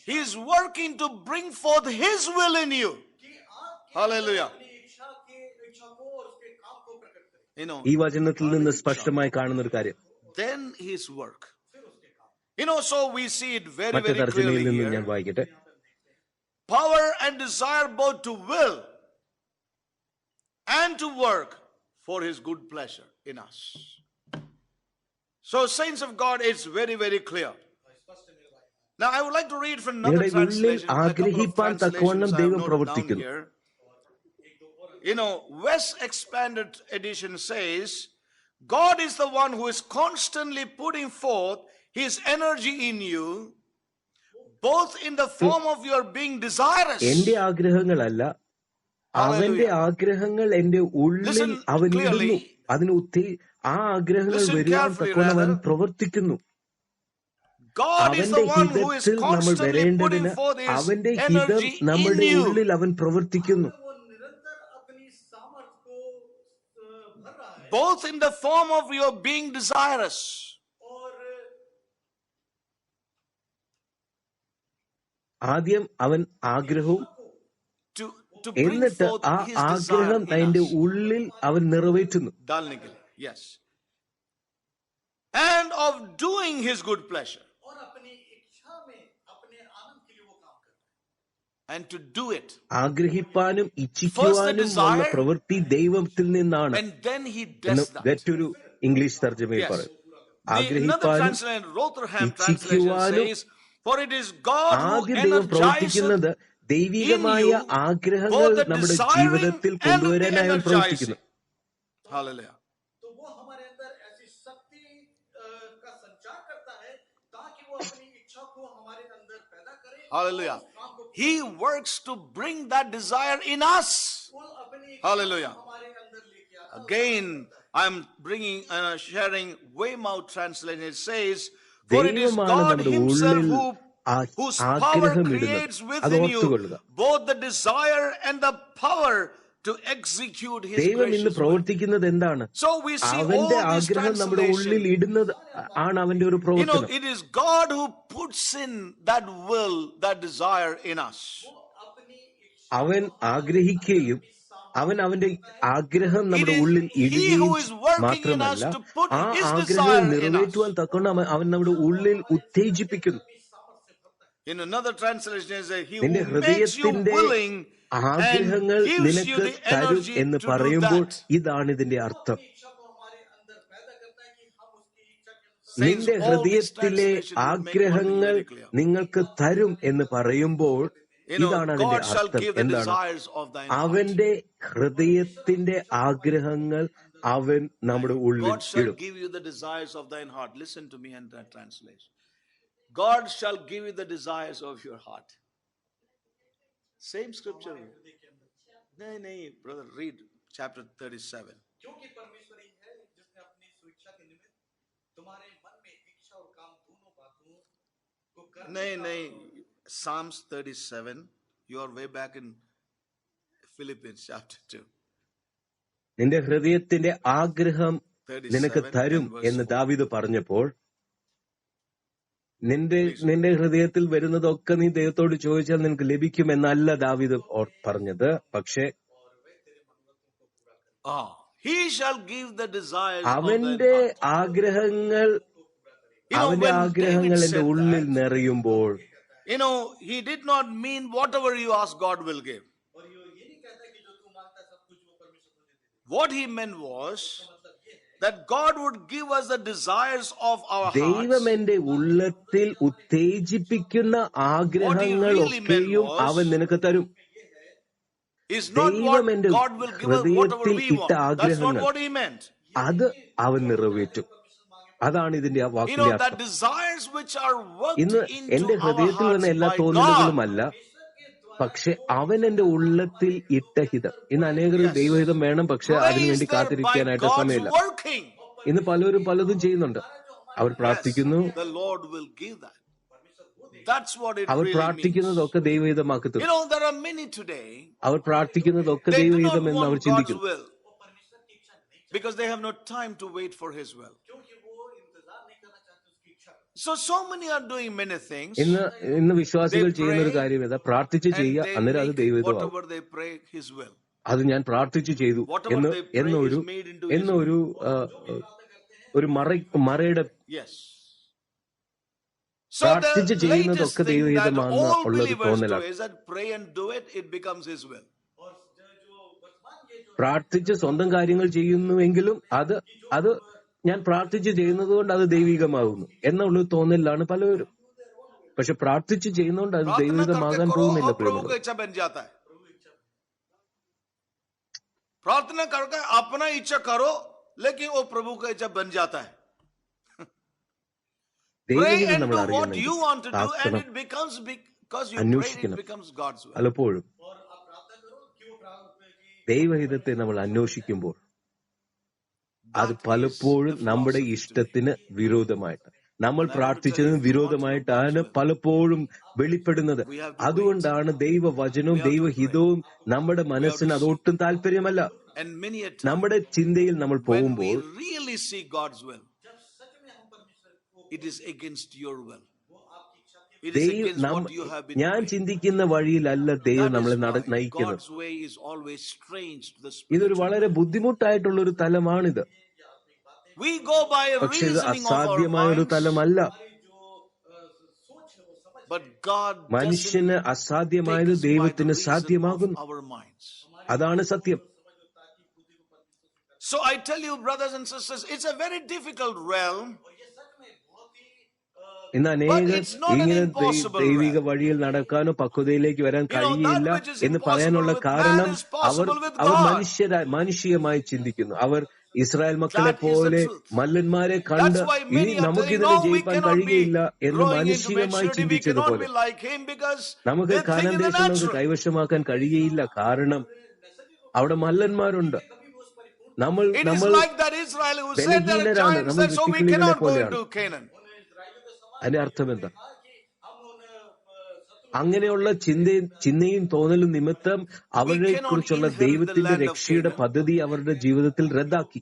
He is working to bring forth His will in you. Hallelujah.
ഈ വചനത്തിൽ നിന്ന് സ്പഷ്ടമായി കാണുന്ന ഒരു കാര്യം.
Then His work. So we see it very, very clearly here.
ഞാൻ വായിക്കട്ടെ.
Power and desire both to will and to work for His good pleasure in us. So saints of God, it's very, very clear. Now I would like to read from another translation.
ആഗ്രഹിപ്പാൻ തക്കവണ്ണം ദൈവം പ്രവർത്തിക്കുന്നു.
West Expanded Edition says, God is the one who is constantly putting forth His energy in you, both in the form of your being desirous.
എന്റെ ആഗ്രഹങ്ങളല്ല, അവന്റെ ആഗ്രഹങ്ങൾ എന്റെ ഉള്ളിൽ അവൻ ഇടുന്നു. അതിന് ആ ആഗ്രഹങ്ങൾ വരുവാൻ തക്കവണ്ണം അവൻ പ്രവർത്തിക്കുന്നു. അവന്റെ ഹിതത്തിൽ നമ്മൾ വരേണ്ടതിന് അവന്റെ ഹിതം നമ്മുടെ ഉള്ളിൽ അവൻ പ്രവർത്തിക്കുന്നു.
Both in the form of your being desirous.
ആദ്യം അവൻ ആഗ്രഹവും എന്നിട്ട് ആ ആഗ്രഹം അതിന്റെ ഉള്ളിൽ അവൻ നിറവേറ്റുന്നു.
Yes. And of doing His good pleasure. And to do it.
ആഗ്രഹിപ്പാനും ഇച്ഛിക്കുവാനും ഉള്ള പ്രവൃത്തി ദൈവത്തിൽ നിന്നാണ്.
And then He does that.
മറ്റൊരു ഇംഗ്ലീഷ് തർജ്ജമയിൽ പറയും. ആഗ്രഹിപ്പാനും ഇച്ഛിക്കുവാനും ആദ്യം ദൈവം പ്രവർത്തിക്കുന്നത് ദൈവികമായ ആഗ്രഹങ്ങൾ നമ്മുടെ ജീവിതത്തിൽ കൊണ്ടുവരാനായി അവൻ പ്രവർത്തിക്കുന്നു.
Hallelujah. He works to bring that desire in us. Hallelujah. Again, I'm bringing sharing Weymouth translation. It says, for it is God Himself whose power creates within you both the desire and the power to execute His gracious will. So we see all these translations. It is God who puts in that will, that desire in us.
അവൻ ആഗ്രഹിക്കുകയും അവന്റെ ആഗ്രഹം നമ്മുടെ ഉള്ളിൽ ഇടുകയും മാത്രമല്ല, ആ ആഗ്രഹം നിറവേറ്റുവാൻ തക്കൊണ്ട് അവൻ നമ്മുടെ ഉള്ളിൽ ഉത്തേജിപ്പിക്കുന്നു.
In another translation it says, He
നിന്റെ
who makes you willing
ആഗ്രഹങ്ങൾ നിനക്ക് തരും എന്ന് പറയുമ്പോൾ ഇതാണ് ഇതിന്റെ അർത്ഥം. നിന്റെ ഹൃദയത്തിലെ ആഗ്രഹങ്ങൾ നിങ്ങൾക്ക് തരും എന്ന് പറയുമ്പോൾ ഇതാണ് അതിന്റെ അർത്ഥം. എന്താണ്? അവന്റെ ഹൃദയത്തിന്റെ ആഗ്രഹങ്ങൾ അവൻ നമ്മുടെ ഉള്ളിൽ
God shall
ഇടും.
give you the desires of thine heart. Listen to me and that translation. God shall give you the desires of your heart. Same scripture. नहीं, brother, read chapter 37.
क्योंकि परमेश्वर ही है जिसने अपनी स्वेच्छा के निमित्त तुम्हारे मन में इच्छा और काम दोनों बातों को करने
नहीं, Psalms 37. You are way back in Philippians chapter 2.
നിന്റെ ഹൃദയത്തിന്റെ ആഗ്രഹം നിനക്ക് തരും എന്ന് ദാവീദ് പറഞ്ഞപ്പോൾ, നിന്റെ ഹൃദയത്തിൽ വരുന്നതൊക്കെ നീ ദൈവത്തോട് ചോദിച്ചാൽ നിനക്ക് ലഭിക്കുമെന്നല്ല ദാവീദ് പറഞ്ഞത്. പക്ഷെ അവന്റെ ആഗ്രഹങ്ങൾ എന്റെ ഉള്ളിൽ നിറയുമ്പോൾ,
he did not mean whatever you ask God will give. What he meant was that God would give us the desires of our hearts.
ദൈവം എന്റെ ഉള്ളത്തിൽ ഉത്തേജിപ്പിക്കുന്ന ആഗ്രഹങ്ങളൊക്കെയും അവൻ നിനക്ക് തരും. ദൈവം എന്റെ ഹൃദയത്തിൽ ഇട്ട ആഗ്രഹങ്ങൾ അത് അവൻ നിറവേറ്റും. അതാണ് ഇതിന്റെ വാക്കിന്റെ അർത്ഥം. ഇന്ന് എന്റെ ഹൃദയത്തിൽ വന്ന എല്ലാ തോന്നലുകളുമല്ല, പക്ഷെ അവൻ എന്റെ ഉള്ളത്തിൽ ഇട്ട ഹിതം. ഇന്ന് അനേകർ ദൈവഹിതം വേണം, പക്ഷെ അതിനുവേണ്ടി കാത്തിരിക്കാനായിട്ട് സമയമില്ല. ഇന്ന് പലരും പലതും ചെയ്യുന്നുണ്ട്. അവർ പ്രാർത്ഥിക്കുന്നു, അവർ പ്രാർത്ഥിക്കുന്നതൊക്കെ ദൈവഹിതമാക്കി തീർക്കും. അവർ പ്രാർത്ഥിക്കുന്നതൊക്കെ ദൈവഹിതം എന്ന് അവർ ചിന്തിക്കുന്നു.
Because they have no time to wait for his will. So many are doing many things.
ഇന്ന് വിശ്വാസികൾ ചെയ്യുന്ന ഒരു കാര്യം ഏതാ? പ്രാർത്ഥിച്ച് ചെയ്യുക, അന്നേരം അത് ദൈവഹിതമാകും. അത് ഞാൻ പ്രാർത്ഥിച്ചു ചെയ്തു എന്നൊരു മറയുടെ പ്രാർത്ഥിച്ച് ചെയ്യുന്നതൊക്കെ ദൈവഹിതമാണെന്ന് ഉള്ളത് തോന്നലാണ്. പ്രാർത്ഥിച്ച് സ്വന്തം കാര്യങ്ങൾ ചെയ്യുന്നുവെങ്കിലും അത് ഞാൻ പ്രാർത്ഥിച്ച് ചെയ്യുന്നത് കൊണ്ട് അത് ദൈവികമാകുന്നു എന്നുള്ളൊരു തോന്നലിലാണ് പലരും. പക്ഷെ പ്രാർത്ഥിച്ച് ചെയ്യുന്നതുകൊണ്ട് അത് ദൈവികമാകാൻ പോകുന്നില്ല.
प्रार्थना करके अपना इच्छा करो, लेकिन वो प्रभु का इच्छा बन जाता है. Pray and do what you want to do, and it becomes, because you pray, it becomes God's will.
പലപ്പോഴും ദൈവഹിതത്തെ നമ്മൾ അന്വേഷിക്കുമ്പോൾ അത് പലപ്പോഴും നമ്മുടെ ഇഷ്ടത്തിന് വിരോധമായിട്ട്, നമ്മൾ പ്രാർത്ഥിച്ചതിന് വിരോധമായിട്ടാണ് പലപ്പോഴും വെളിപ്പെടുന്നത്. അതുകൊണ്ടാണ് ദൈവവചനവും ദൈവഹിതവും നമ്മുടെ മനസ്സിന് അതൊട്ടും താല്പര്യമല്ല. നമ്മുടെ ചിന്തയിൽ നമ്മൾ പോകുമ്പോൾ ഞാൻ ചിന്തിക്കുന്ന വഴിയിലല്ല ദൈവം നമ്മളെ നയിക്കുന്നത്. ഇതൊരു വളരെ ബുദ്ധിമുട്ടായിട്ടുള്ള ഒരു തലമാണിത്. പക്ഷെ ഇത് അസാധ്യമായ ഒരു തലമല്ല. മനുഷ്യന് അസാധ്യമായത് ദൈവത്തിന് സാധ്യമാകുന്നു. അതാണ് സത്യം.
So I tell you, brothers and sisters, it's a very difficult realm.
ഇന്ന് അനേകർ ഇങ്ങനെ ദൈവിക വഴിയിൽ നടക്കാനോ പക്വതയിലേക്ക് വരാൻ കഴിയില്ല എന്ന് പറയാനുള്ള കാരണം അവർ മാനുഷികമായി ചിന്തിക്കുന്നു. അവർ ഇസ്രായേൽ മക്കളെ പോലെ മല്ലന്മാരെ കണ്ട് ഇനി നമുക്കിതിനെ ജയിക്കാൻ കഴിയുകയില്ല എന്ന് മാനുഷികമായി ചിന്തിച്ചതുപോലെ നമുക്ക് കാനാൻ ദേശം നമുക്ക് കൈവശമാക്കാൻ കഴിയുകയില്ല. കാരണം അവിടെ മല്ലന്മാരുണ്ട്. നമ്മൾ ബലഹീനരാണ്, നമ്മൾ വ്യക്തികളെ പോലെയാണ്. അതിന്റെ അർത്ഥം എന്താ? അങ്ങനെയുള്ള ചിന്തയും തോന്നലും നിമിത്തം അവരെ കുറിച്ചുള്ള ദൈവത്തിന്റെ രക്ഷയുടെ പദ്ധതി അവരുടെ ജീവിതത്തിൽ റദ്ദാക്കി.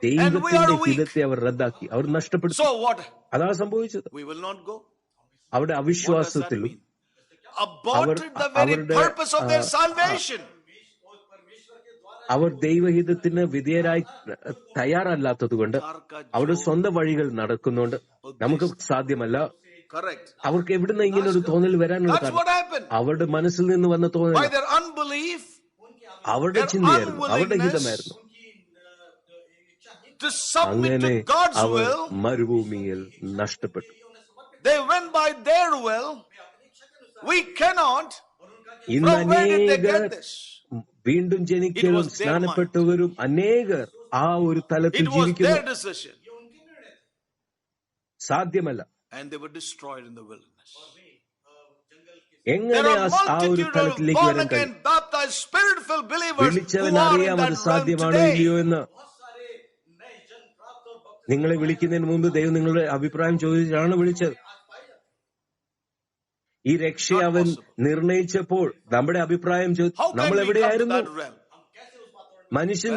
ദൈവത്തിന്റെ ഹിതത്തെ അവർ റദ്ദാക്കി, അവർ നഷ്ടപ്പെടുത്തി. അതാണ് സംഭവിച്ചത്. അവിടെ അവിശ്വാസത്തിലും അവർ ദൈവഹിതത്തിന് വിധേയരായി തയ്യാറല്ലാത്തതുകൊണ്ട് അവരുടെ സ്വന്തം വഴികൾ നടക്കുന്നുണ്ട്. നമുക്ക് സാധ്യമല്ല. അവർക്ക് എവിടുന്ന് ഇങ്ങനെ ഒരു തോന്നൽ വരാനുള്ള കാരണം അവരുടെ മനസ്സിൽ നിന്ന് വന്ന തോന്നൽ, അവരുടെ ചിന്തയായിരുന്നു, അവരുടെ ഹിതമായിരുന്നു. അങ്ങനെ അവർ മരുഭൂമിയിൽ നഷ്ടപ്പെട്ടു. ഇന്ന് അനേകർ വീണ്ടും ജനിക്കലും സ്നാനപ്പെട്ടവരും അനേകർ ആ ഒരു തലത്തിൽ
It was
ജീവിക്കുന്നു.
their decision.
സാധ്യമല്ല.
And they were destroyed in the wilderness.
എങ്ങനെ ആ ഒരു തലത്തിലേക്ക് വരാൻ കഴിയും? വിളിച്ചവൻ അറിയാം അത് സാധ്യമാണോ ഇല്ലയോ എന്ന്. നിങ്ങളെ വിളിക്കുന്നതിന് മുമ്പ് ദൈവം നിങ്ങളുടെ അഭിപ്രായം ചോദിച്ചാണ് വിളിച്ചത്. ഈ രക്ഷ അവൻ നിർണയിച്ചപ്പോൾ നമ്മുടെ അഭിപ്രായം നമ്മൾ എവിടെയായിരുന്നു? മനുഷ്യൻ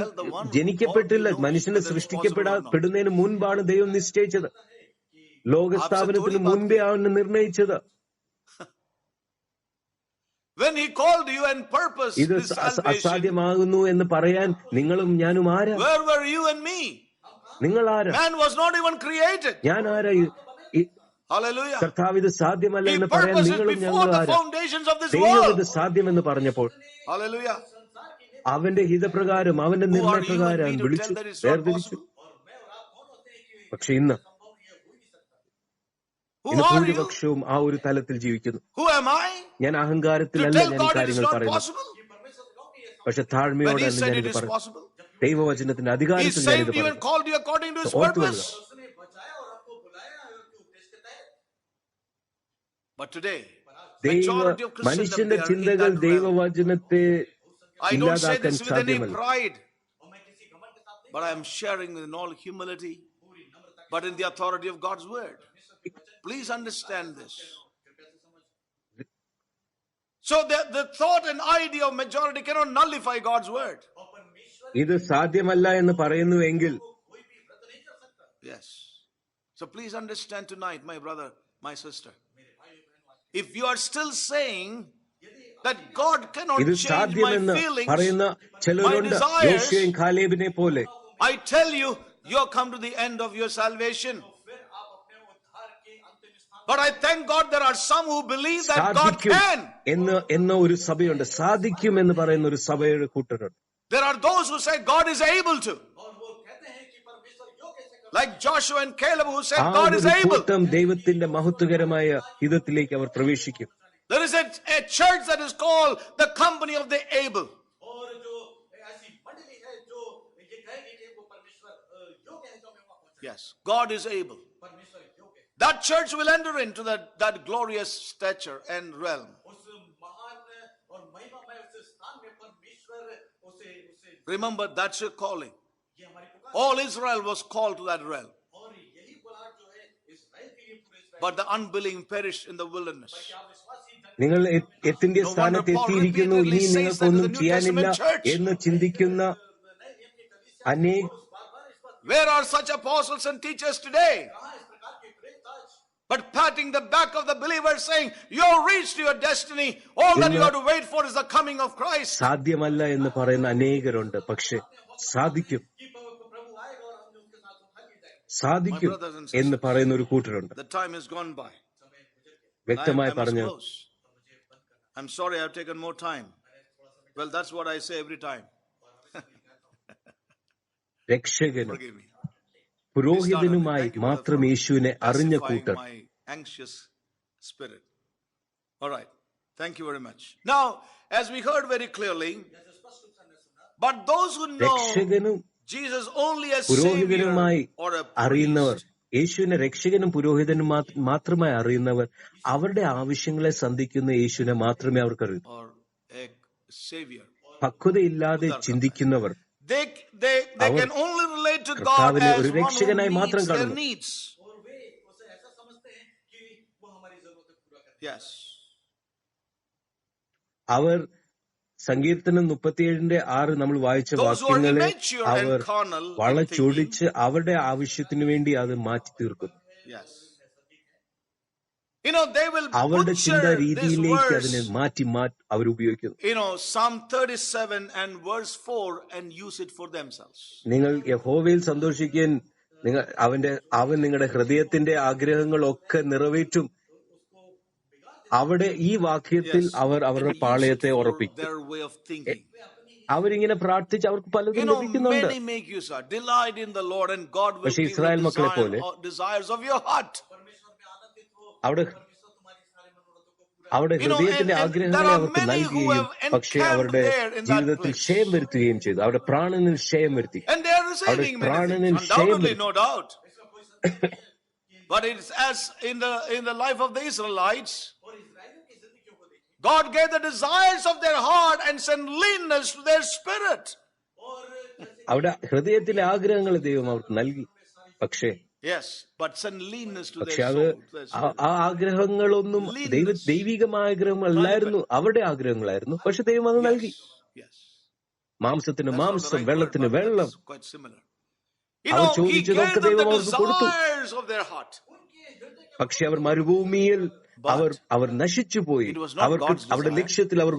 ജനിക്കപ്പെട്ടില്ല. മനുഷ്യനെ സൃഷ്ടിക്കപ്പെടുന്നതിന് മുൻപാണ് ദൈവം നിശ്ചയിച്ചത്. ലോകസ്ഥാപനത്തിന് മുൻപേ അവന് നിർണയിച്ചത്. ഇത് അസാധ്യമാകുന്നു എന്ന് പറയാൻ നിങ്ങളും ഞാനും ആരാ? നിങ്ങൾ ആരാ? ഞാൻ ആരാ? കർത്താവ് ഇത് സാധ്യമല്ല എന്ന് പറയാൻ നിങ്ങളും ഞങ്ങളും ആരാ? ദൈവം ഇത് സാധ്യമെന്ന് പറഞ്ഞപ്പോൾ അവന്റെ ഹിതപ്രകാരം അവന്റെ നിർണയപ്രകാരം വിളിച്ചു, വേർതിരിച്ചു. പക്ഷെ ഇന്ന് ഭൂരിപക്ഷവും ആ ഒരു തലത്തിൽ ജീവിക്കുന്നു. ഞാൻ അഹങ്കാരത്തിലല്ല ഞാൻ കാര്യങ്ങൾ പറയുന്നത്, പക്ഷെ താഴ്മയോടെ ഞാനിത് പറഞ്ഞു. ദൈവവചനത്തിന്റെ അധികാരത്തിൽ ഞാനിത് പറഞ്ഞു. ഓർത്തുകൊള്ളുക. മനുഷ്യന്റെ ചിന്തകൾ ദൈവവചനത്തെ ഇല്ലാതാക്കാൻ സാധ്യമല്ല.
But I am sharing in all humility, but in the authority of God's word. Please understand this. So the thought and idea of majority cannot nullify God's word.
ഇത് സാധ്യമല്ല എന്ന് പറയുന്നുവെങ്കിൽ,
yes. So please understand tonight, my brother, my sister. If you are still saying that God cannot change my feelings, my desires, I tell you, you have come to the end of your salvation. But I thank God there are some who believe that God can.
എന്ന ഒരു സഭയുണ്ട്. സാധിക്കും എന്ന് പറയുന്ന ഒരു സഭയുടെ കൂട്ടരുണ്ട്.
There are those who say God is able to. Like Joshua and Caleb who said God is able.
ദൈവത്തിന്റെ മഹത്വകരമായ ഹിതത്തിലേക്ക് അവർ പ്രവേശിക്കും.
There is a church that is called the company of the able. Yes, God is able. That church will enter into that glorious stature and realm. Remember, that's your calling. All Israel was called to that realm. But the unbelieving perished in the wilderness.
നിങ്ങൾ എത്തിന്റെ സ്ഥാനത്ത് എത്തിയിരിക്കുന്നു, ഇനി നിങ്ങൾക്കൊന്നും ചെയ്യാനില്ല എന്ന് ചിന്തിക്കുന്ന
Where are such apostles and teachers today? But patting the back of the believer saying, you have reached your destiny. All that you have to wait for is the coming of Christ.
സാധ്യമല്ല എന്ന് പറയുന്ന അനേകരുണ്ട്. പക്ഷെ സാധിക്കും, സാധിക്കും എന്ന് പറയുന്ന ഒരു കൂട്ടരുണ്ട്.
The time has gone by.
വ്യക്തമായി പറഞ്ഞു.
I'm sorry I have taken more time. Well, that's what I say every time.
രക്ഷകനും പുരോഹിതനുമായി മാത്രം യേശുവിനെ അറിഞ്ഞ കൂട്ടർ.
All right. Thank you very much. Now, as we heard very clearly, but those who know Jesus only as Savior or a
അറിയുന്നവർ, യേശുവിനെ രക്ഷകനും പുരോഹിതനും മാത്രമായി അറിയുന്നവർ, അവരുടെ ആവശ്യങ്ങളെ സന്ധിക്കുന്ന യേശുവിനെ മാത്രമേ അവർക്കറിയൂ. പക്വതയില്ലാതെ ചിന്തിക്കുന്നവർ കർത്താവിനെ ഒരു രക്ഷകനായി മാത്രം കാണുന്നു. അവർ സങ്കീർത്തനം 37:6 നമ്മൾ വായിച്ച വാക്യങ്ങളെ അവർ വളച്ചൊടിച്ച് അവരുടെ ആവശ്യത്തിനു വേണ്ടി അത് മാറ്റി തീർക്കുന്നു. അവരുടെ ചിന്താ രീതിയിലേക്ക് അതിനെ മാറ്റി അവർ ഉപയോഗിക്കുന്നു.
Psalm 37 and verse 4 and use it for themselves.
നിങ്ങൾ യഹോവയിൽ സന്തോഷിക്കാൻ, അവൻ നിങ്ങളുടെ ഹൃദയത്തിന്റെ ആഗ്രഹങ്ങളൊക്കെ നിറവേറ്റും. അവിടെ ഈ വാക്യത്തിൽ അവർ അവരുടെ പാളയത്തെ ഉറപ്പിക്കും. അവരിങ്ങനെ പ്രാർത്ഥിച്ച് അവർക്ക് പലതും ലഭിക്കുന്നുണ്ട്. പക്ഷെ ഇസ്രായേൽ മക്കളെ പോലെ അവിടെ ഹൃദയത്തിന്റെ ആഗ്രഹങ്ങളെ അവർക്ക് നൽകുകയും പക്ഷെ അവരുടെ ജീവിതത്തിൽ ക്ഷയം വരുത്തുകയും ചെയ്തു. അവിടെ പ്രാണനിൽ ക്ഷയം വരുത്തി. അവിടെ പ്രാണനിൽ ക്ഷയം വരുത്തി.
But it's as in the life of the Israelites, God gave the desires of their heart and sent leanness to their spirit.
അവിടെ ഹൃദയത്തിലെ ആഗ്രഹങ്ങൾ ദൈവം അവർക്ക് നൽകി. പക്ഷേ അത് ആ ആഗ്രഹങ്ങളൊന്നും ദൈവികമായ ആഗ്രഹങ്ങളല്ലായിരുന്നു, അവരുടെ ആഗ്രഹങ്ങളായിരുന്നു. പക്ഷെ ദൈവം അത് നൽകി. മാംസത്തിന് മാംസം, വെള്ളത്തിന് വെള്ളം. അവർ ചോദിച്ചതൊക്കെ ദൈവം അവർക്ക് കൊടുത്തു. പക്ഷെ അവർ മരുഭൂമിയിൽ അവർ നശിച്ചുപോയി. അവർക്ക് അവരുടെ ലക്ഷ്യത്തിൽ അവർ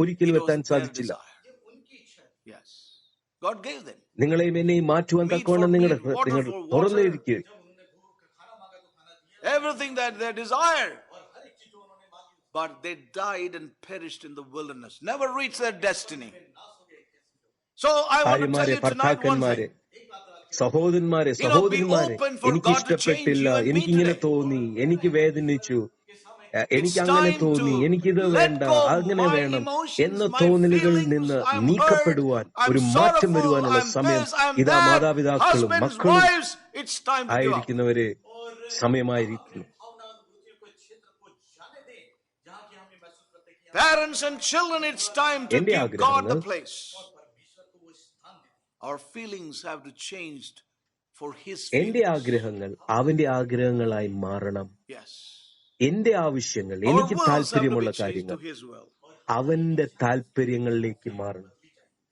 ഒരിക്കലും എത്താൻ സാധിച്ചില്ല. നിങ്ങളെയും എന്നെയും മാറ്റുവാൻ തക്കവണ്ണം നിങ്ങൾ തുറന്നിരിക്കുക.
Everything that they desired, but they died and perished in the wilderness, never reached their destiny. So I want to tell you tonight one thing.
സഹോദരന്മാരെ, എനിക്ക് ഇഷ്ടപ്പെട്ടില്ല, എനിക്കിങ്ങനെ തോന്നി, എനിക്ക് വേദനിച്ചു, എനിക്ക് അങ്ങനെ തോന്നി, എനിക്കിത് വേണ്ട, അങ്ങനെ വേണം എന്ന തോന്നലുകളിൽ നിന്ന് നീക്കപ്പെടുവാൻ, ഒരു മാറ്റം വരുവാനുള്ള സമയം ഇതാ മാതാപിതാക്കളും മക്കളും ആയിരിക്കുന്നവരെ സമയമായിരിക്കുന്നു.
Parents and children, it's time to give God the place. Our feelings have to change for His feelings.
എന്റെ ആഗ്രഹങ്ങൾ അവന്റെ ആഗ്രഹങ്ങളായി മാറണം. എന്റെ ആവശ്യങ്ങൾ, എനിക്ക് താല്പര്യമുള്ള കാര്യങ്ങൾ അവന്റെ താല്പര്യങ്ങളിലേക്ക് മാറണം.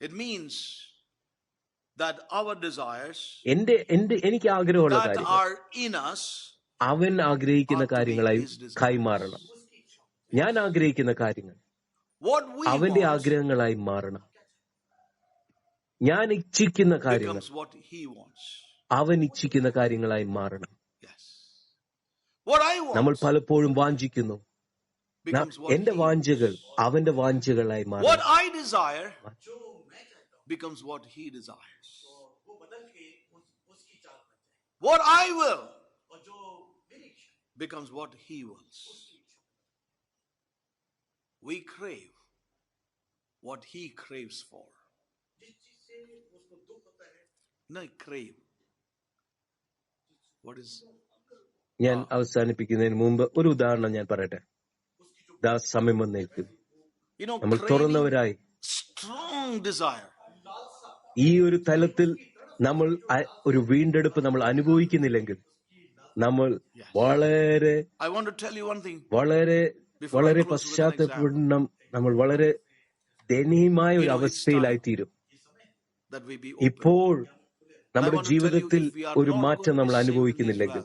It means that our desires
എനിക്ക് ആഗ്രഹമുള്ള
that
കാര്യങ്ങൾ
are in us
അവൻ ആഗ്രഹിക്കുന്ന കാര്യങ്ങളായി കൈമാറണം. ഞാൻ ആഗ്രഹിക്കുന്ന കാര്യങ്ങൾ അവന്റെ ആഗ്രഹങ്ങളായി മാറണം. ഞാൻ ഇച്ഛിക്കുന്ന കാര്യങ്ങൾ അവൻ ഇച്ഛിക്കുന്ന കാര്യങ്ങളായി മാറണം. നമ്മൾ പലപ്പോഴും വാഞ്ചിക്കുന്നു, എന്റെ വാഞ്ചകൾ അവന്റെ വാഞ്ചകളായി മാറണം.
What I will becomes what He wills. We crave what He craves for. No, crave. What is?
ഞാൻ അവസാനിപ്പിക്കുന്നതിന് മുമ്പ് ഒരു ഉദാഹരണം ഞാൻ പറയട്ടെ. സമയം വന്നേക്കും നമ്മൾ തുറന്നവരായി ഈ ഒരു തലത്തിൽ നമ്മൾ ഒരു വീണ്ടെടുപ്പ് നമ്മൾ അനുഭവിക്കുന്നില്ലെങ്കിൽ നമ്മൾ വളരെ വളരെ വളരെ പശ്ചാത്തലപ്പെടണം. നമ്മൾ വളരെ ദയനീയമായ ഒരു അവസ്ഥയിലായിത്തീരും. ഇപ്പോൾ നമ്മുടെ ജീവിതത്തിൽ ഒരു മാറ്റം നമ്മൾ അനുഭവിക്കുന്നില്ലെങ്കിൽ,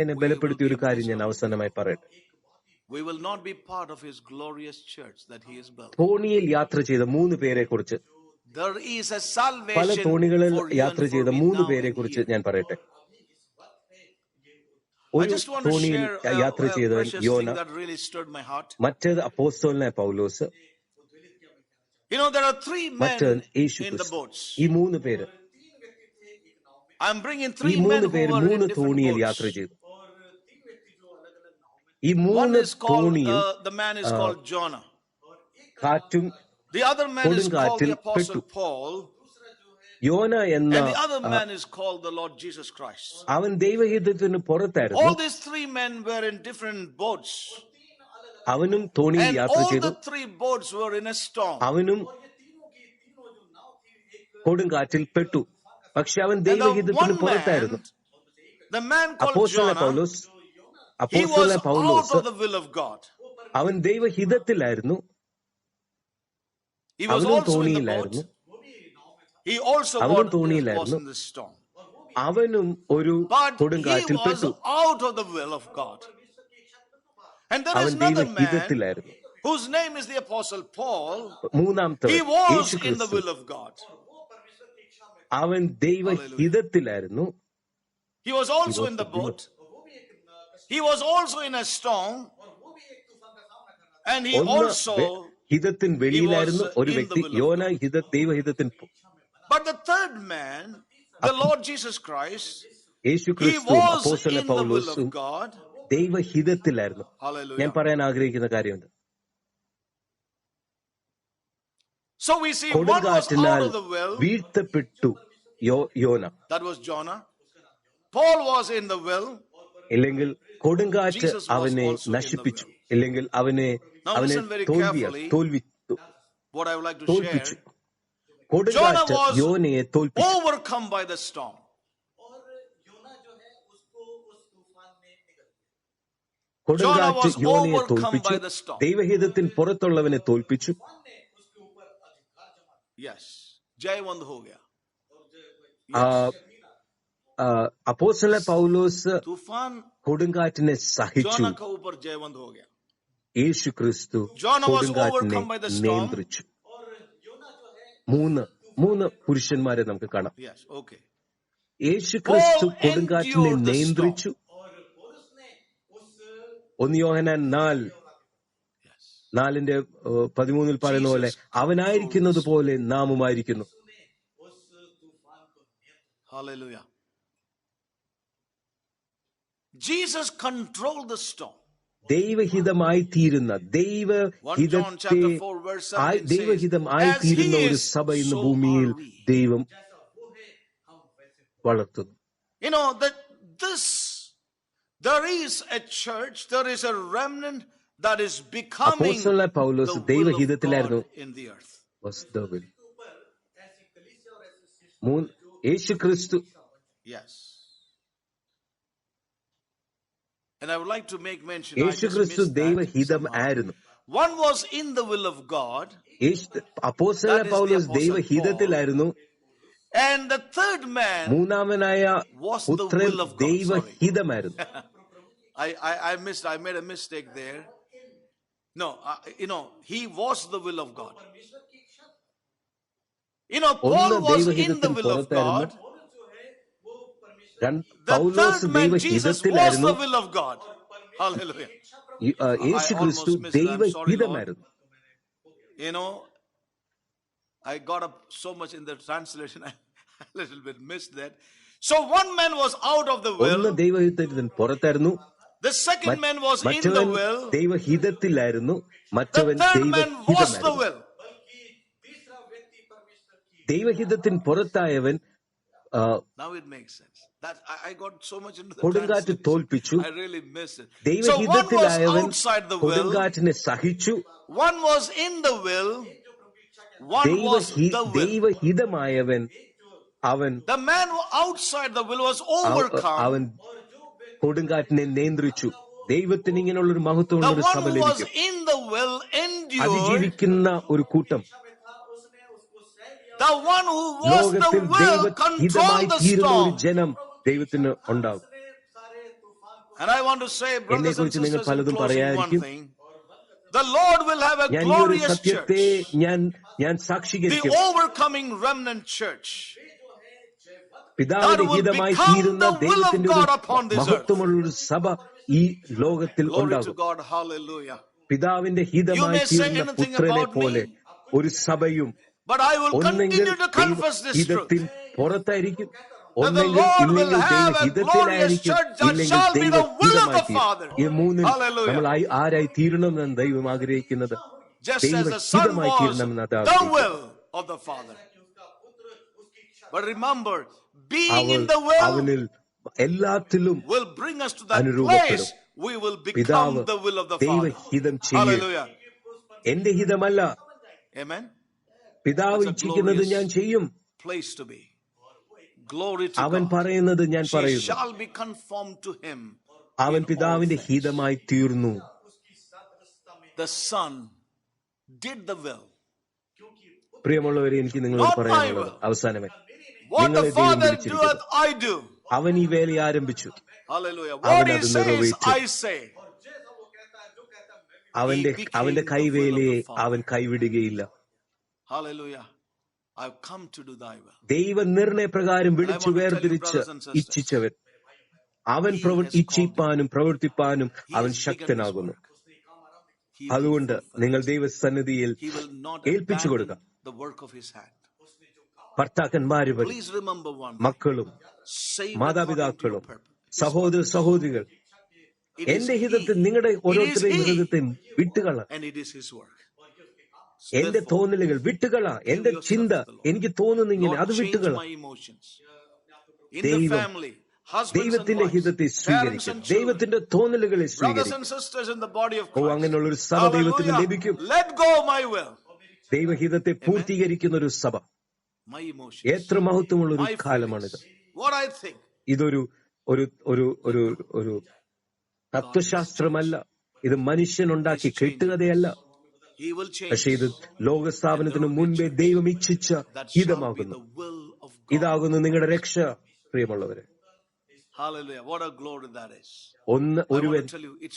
എന്നെ ബലപ്പെടുത്തിയ ഒരു കാര്യം ഞാൻ അവസാനമായി പറയട്ടെ. തോണിയിൽ യാത്ര ചെയ്ത 3 പേരെ കുറിച്ച്, പല തോണികളിൽ യാത്ര ചെയ്ത 3 പേരെ കുറിച്ച് ഞാൻ പറയട്ടെ. ഒരു തോണിയിൽ യാത്ര ചെയ്തവൻ യോന, മറ്റേത് അപ്പോസ്തലനായ പൗലോസ്, മറ്റേത് യേശുക്രിസ്തു. ഈ 3 പേര് ഈ 3 പേര് 3 തോണിയിൽ യാത്ര ചെയ്തു. ഈ 3 തോണിയിൽ കാറ്റും കൊടുങ്കാറ്റിൽ പെട്ടു. യോന എന്ന അവൻ ദൈവഹിതത്തിന് പുറത്തായിരുന്നു. അവനും തോണിയിൽ യാത്ര ചെയ്തു. അവനും കൊടുങ്കാറ്റിൽ പെട്ടു. പക്ഷെ അവൻ ദൈവഹിതത്തിന് പുറത്തായിരുന്നു. അപ്പോസ്തലനായ പൗലോസ് അവൻ ദൈവഹിതത്തിലായിരുന്നു. അവനും തോണിയിലായിരുന്നു. അവനും ഒരു കൊടുങ്കാറ്റിൽ പെട്ടു. അവൻ ദൈവഹിതത്തിലായിരുന്നു. മൂന്നാമത്തെ യേശുക്രിസ്തു, അവൻ ദൈവഹിതത്തിലായിരുന്നു.
He was also in the boat. He was also in a storm. And he also
ഹിതത്തിൻ വെളിയിലായിരുന്നു ഒരു വ്യക്തി. യോന ദൈവഹിതത്തിൻ.
But the third man, the Lord Jesus Christ,
യേശുക്രിസ്തു, അപ്പോസ്തലനായ പൗലോസും ദൈവഹിതത്തിലായിരുന്നു. ഞാൻ
Hallelujah.
പറയാൻ ആഗ്രഹിക്കുന്ന കാര്യമുണ്ട്.
So we see one was out
കൊടുങ്കാറ്റിനാൽ
of the well.
വീഴ്ത്തപ്പെട്ടു യോന.
That was Jonah. Paul was in the well.
ഇല്ലെങ്കിൽ കൊടുങ്കാറ്റ് അവനെ നശിപ്പിച്ചു, ഇല്ലെങ്കിൽ അവനെ തോൽപ്പിച്ചു.
What I would like to share.
കൊടുങ്കാറ്റ് യോനയെ തോൽപ്പിച്ചു.
Overcome by the storm.
കൊടുങ്കാറ്റ് യോനയെ തോൽപ്പിച്ചു. ദൈവഹിതത്തിന് പുറത്തുള്ളവനെ തോൽപ്പിച്ചു.
Yes. ജയവന്ത് हो गया.
അപ്പോസ്തലൻ പൗലോസ് കൊടുങ്കാറ്റിനെ സഹിച്ചു. യേശു ക്രിസ്തു കൊടുങ്കാറ്റിനെ നിയന്ത്രിച്ചു. മൂന്ന് പുരുഷന്മാരെ നമുക്ക് കാണാം. യേശു ക്രിസ്തു കൊടുങ്കാറ്റിനെ നിയന്ത്രിച്ചു. 1 യോഹന്നാൻ 4:13 പറയുന്ന പോലെ അവനായിരിക്കുന്നത് പോലെ നാമുമായിരിക്കുന്നു.
Hallelujah. Jesus controlled the storm.
ദൈവഹിതമായി തീരുന്ന ദൈവഹിതമായി തീരുന്ന ഒരു സഭ ഇന്ന് ഭൂമിയിൽ ദൈവം വളർത്തുന്നു.
You know that there is a church, there is a remnant that is becoming
അപ്പോസ്തലൻ പൗലോസ് ദൈവഹിതത്തിലായിരുന്നു.
in the earth.
യേശു ക്രിസ്തു.
Yes. And I would like to make mention.
യേശു ക്രിസ്തു ദൈവഹിതം ആയിരുന്നു.
One was in the will of God.
അപ്പോസ്തലൻ പൗലോസ് ദൈവഹിതത്തിലായിരുന്നു.
And the third man
മൂന്നാമനായ പുത്രൻ ദൈവഹിതമായിരുന്നു.
I made a mistake there. No, he was the will of God. Paul was in the will of God. The third man, Jesus, was the will of God. Hallelujah.
യേശു ക്രിസ്തു ദൈവഹിതമായിരുന്നു.
I got up so much in the translation, I a little bit missed that. So one man was out of the well.
ഒന്ന് ദൈവഹിതത്തിന് പുറത്തായിരുന്നു.
The second man was in the well.
ദൈവഹിതത്തിലായിരുന്നു.
The third man was the well.
ദൈവഹിതത്തിന് പുറത്തായവൻ.
Now it makes sense. That I got so much into the
കൊടുങ്കാറ്റ് തോൽപ്പിച്ചു.
I really missed it.
ദൈവഹിതത്തിലായവൻ കൊടുങ്കാറ്റിനെ സഹിച്ചു.
One was in the well. One was the will.
ദൈവഹിതമായവൻ അവൻ.
The man outside the will was overcome.
അവൻ കൊടുങ്കാറ്റിനെ നിയന്ത്രിച്ചു. ദൈവത്തിന് ഇങ്ങനെയുള്ളൊരു മഹത്വമുള്ളൊരു സഭ ലഭിക്കും. അതിജീവിക്കുന്ന ഒരു കൂട്ടം. ലോകത്തിൽ ദൈവഹിതമായി തീരുന്ന ഒരു ജനം ദൈവത്തിന് ഉണ്ടാകും. എന്നെ കുറിച്ച് നിങ്ങൾ പലതും പറയാതിരിക്കും. ഞാൻ ഈ ഒരു സത്യത്തെ ഞാൻ സാക്ഷീകരിക്കും. പിതാവിന്റെ ഹിതമായി തീരുന്ന ദൈവത്തിന്റെ മഹത്വമുള്ളൊരു സഭ ഈ ലോകത്തിൽ ഉണ്ടാകും. പിതാവിന്റെ ഹിതമായി തീരുന്ന പുത്രനെ പോലെ ഒരു സഭയും ഒന്നെങ്കിൽ ദൈവഹിതത്തിൽ പുറത്തായിരിക്കും, ഒന്നെങ്കിൽ ഇല്ലെങ്കിൽ ദൈവഹിതത്തിലായിരിക്കും, ഇല്ലെങ്കിൽ ദൈവഹിതമായി തീരും. ഈ മൂന്നിൽ നമ്മൾ ആരായി തീരണമെന്നാണ് ദൈവം ആഗ്രഹിക്കുന്നത്. ദൈവഹിതമായി തീരണമെന്ന് അവനിൽ എല്ലാത്തിലും അനുരൂപപ്പെടും. പിതാവ് ദൈവഹിതം ചെയ്യും. എന്റെ ഹിതമല്ല, പിതാവ് ഇച്ഛിക്കുന്നത് ഞാൻ ചെയ്യും. അവൻ പറയുന്നത് ഞാൻ പറയുന്നു. അവൻ പിതാവിന്റെ ഹിതമായി തീർന്നു. പ്രിയമുള്ളവരെ, എനിക്ക് നിങ്ങളോട് പറയാനുള്ളത് അവസാനമായി, നിങ്ങളെ ദൈവം വിളിച്ചിരിക്കുന്നു. അവൻ ഈ വേല ആരംഭിച്ചു. അവൻ അത് നിറവേറ്റും. അവന്റെ കൈവേലയെ അവൻ കൈവിടുകയില്ല. ദൈവനിർണയപ്രകാരം വിളിച്ചു വേർതിരിച്ച് ഇച്ഛിച്ചവൻ അവൻ ഇച്ഛിപ്പാനും പ്രവർത്തിപ്പാനും അവൻ ശക്തനാകുന്നു. അതുകൊണ്ട് നിങ്ങൾ ദൈവസന്നിധിയിൽ ഏൽപ്പിച്ചു കൊടുക്കുക. ഭർത്താക്കന്മാര് വഴി, മക്കളും മാതാപിതാക്കളും സഹോദര സഹോദരികൾ
It is
എന്റെ
He.
ഹിതത്തിൽ നിങ്ങളുടെ
It is
ഓരോരുത്തരുടെയും
He.
ഹൃദയത്തെ വിട്ടുകള.
And it is His work.
എന്റെ
Therefore,
തോന്നലുകൾ വിട്ടുകള. എന്റെ
yourself
ചിന്ത
to the Lord.
എനിക്ക് തോന്നുന്നു ഇങ്ങനെ,
Lord,
അത്
change
വിട്ടുകള.
my emotions. In the
ദൈവം
family, husbands and
ദൈവത്തിന്റെ
wives,
ഹിതത്തെ
parents
സ്വീകരിക്കും.
and children,
ദൈവത്തിന്റെ തോന്നലുകളെ
brothers
സ്വീകരിക്കും.
and sisters in the body of
oh,
Christ.
അങ്ങനെയുള്ള ഒരു സഭ ദൈവത്തിന് ലഭിക്കും.
Hallelujah. Let go my will.
ദൈവഹിതത്തെ പൂർത്തീകരിക്കുന്ന ഒരു സഭ.
My emotions.
എത്ര മഹത്വമുള്ള ഒരു
My
കാലമാണിത്.
feelings. What I think.
ഇതൊരു ഒരു ഒരു ഒരു ഒരു തത്വശാസ്ത്രമല്ല. ഇത് മനുഷ്യനുണ്ടാക്കി കെട്ടുകഥയല്ല.
He will change.
പക്ഷെ ഇത് ലോകസ്ഥാപനത്തിന് മുൻപേ ദൈവം ഇച്ഛിച്ച
That shall be
ഹിതമാകുന്നു.
the will of God.
ഇതാകുന്നു നിങ്ങളുടെ രക്ഷ, പ്രിയമുള്ളവരെ.
Hallelujah. What a glory that is.
ഒരുവൻ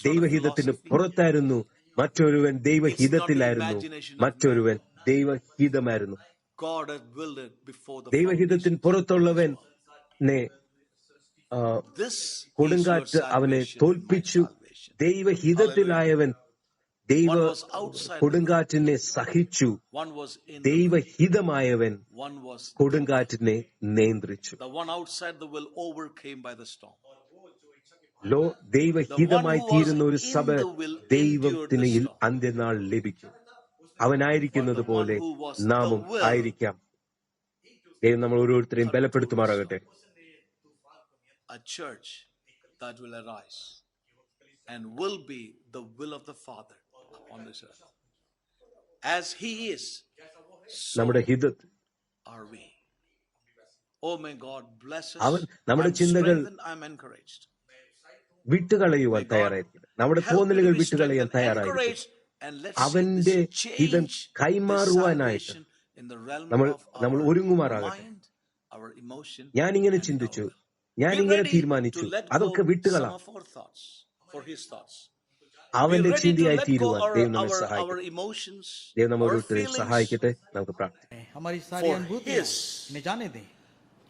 ദൈവഹിതത്തിന് പുറത്തായിരുന്നു, മറ്റൊരുവൻ ദൈവഹിതത്തിലായിരുന്നു, മറ്റൊരുവൻ ദൈവഹിതമായിരുന്നു.
God had willed it before the
ദൈവഹിതത്തിന് പുറത്തുള്ളവനെ
This
കൊടുങ്കാറ്റ് അവനെ തോൽപ്പിച്ചു. ദൈവഹിതത്തിലായവൻ ദൈവ കൊടുങ്കാറ്റിനെ സഹിച്ചു.
one was in
ദൈവഹിതമായവൻ
one was
കൊടുങ്കാറ്റിനെ നിയന്ത്രിച്ചു.
the one outside the will overcame by the storm.
ദൈവഹിതമായി തീരുന്ന ഒരു സഭ ദൈവത്തിന് അന്ത്യനാൾ ലഭിക്കും. അവനായിരിക്കുന്നത് പോലെ നാമും ആയിരിക്കാം. ദൈവം നമ്മൾ ഓരോരുത്തരെയും ബലപ്പെടുത്തുമാറാകട്ടെ.
A church that will arise and will be the will of the Father on this earth. As He is, so
നമ്മുടെ ഹിതത്തിൽ
are we. Oh, may God bless us.
അവൻ നമ്മുടെ
I'm
ചിന്തകൾ
strengthened, I'm encouraged.
വിട്ടുകളയുവാൻ തയ്യാറായിരിക്കണം. നമ്മുടെ തോന്നലുകൾ വിട്ടുകളയാൻ തയ്യാറായിരിക്കും. അവന്റെ ഹിതം കൈമാറുവാനായിട്ട് നമ്മൾ ഒരുങ്ങുമാറാകട്ടെ. ഞാനിങ്ങനെ ചിന്തിച്ചു, ഞാനിങ്ങനെ തീരുമാനിച്ചു, അതൊക്കെ വിട്ടുകളാം. അവന്റെ ചിന്തയായി തീരുവാൻ ദൈവം നമ്മെ സഹായിക്കട്ടെ. ദൈവം നമ്മൾ ഓരോരുത്തരെയും സഹായിക്കട്ടെ. നമുക്ക് പ്രാർത്ഥിക്കാം.
हमारी सारी अनुभूतियां इन्हें जाने दें.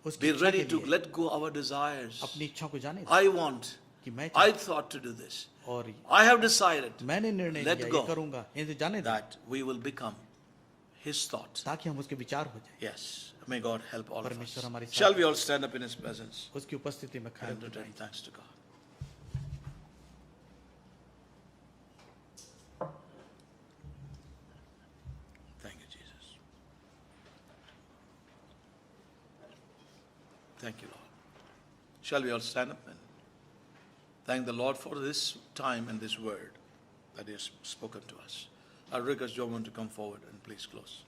उसकी
Be
इच्छा
ready
के
to
लिए
let go our desires.
अपनी इच्छा को जाने दें
I want.
कि मैं
I thought to do this.
और
I have decided
मैंने निर्णय
Let
लिया
go.
ये करूंगा, इन्हें जाने दें
that we will become His thought.
ताकि हम उसके विचार हो जाए.
Yes. May God help all of
परमेश्वर हमारे
us.
साथ
Shall we all stand up in His presence
उसकी उपस्थिति में खड़े
and
हो
return
जाएं.
thanks to God. Thank you, Jesus. Thank you, Lord. Shall we all stand up and thank the Lord for this time and this word that He has spoken to us. I'll request Jovan to come forward and please close.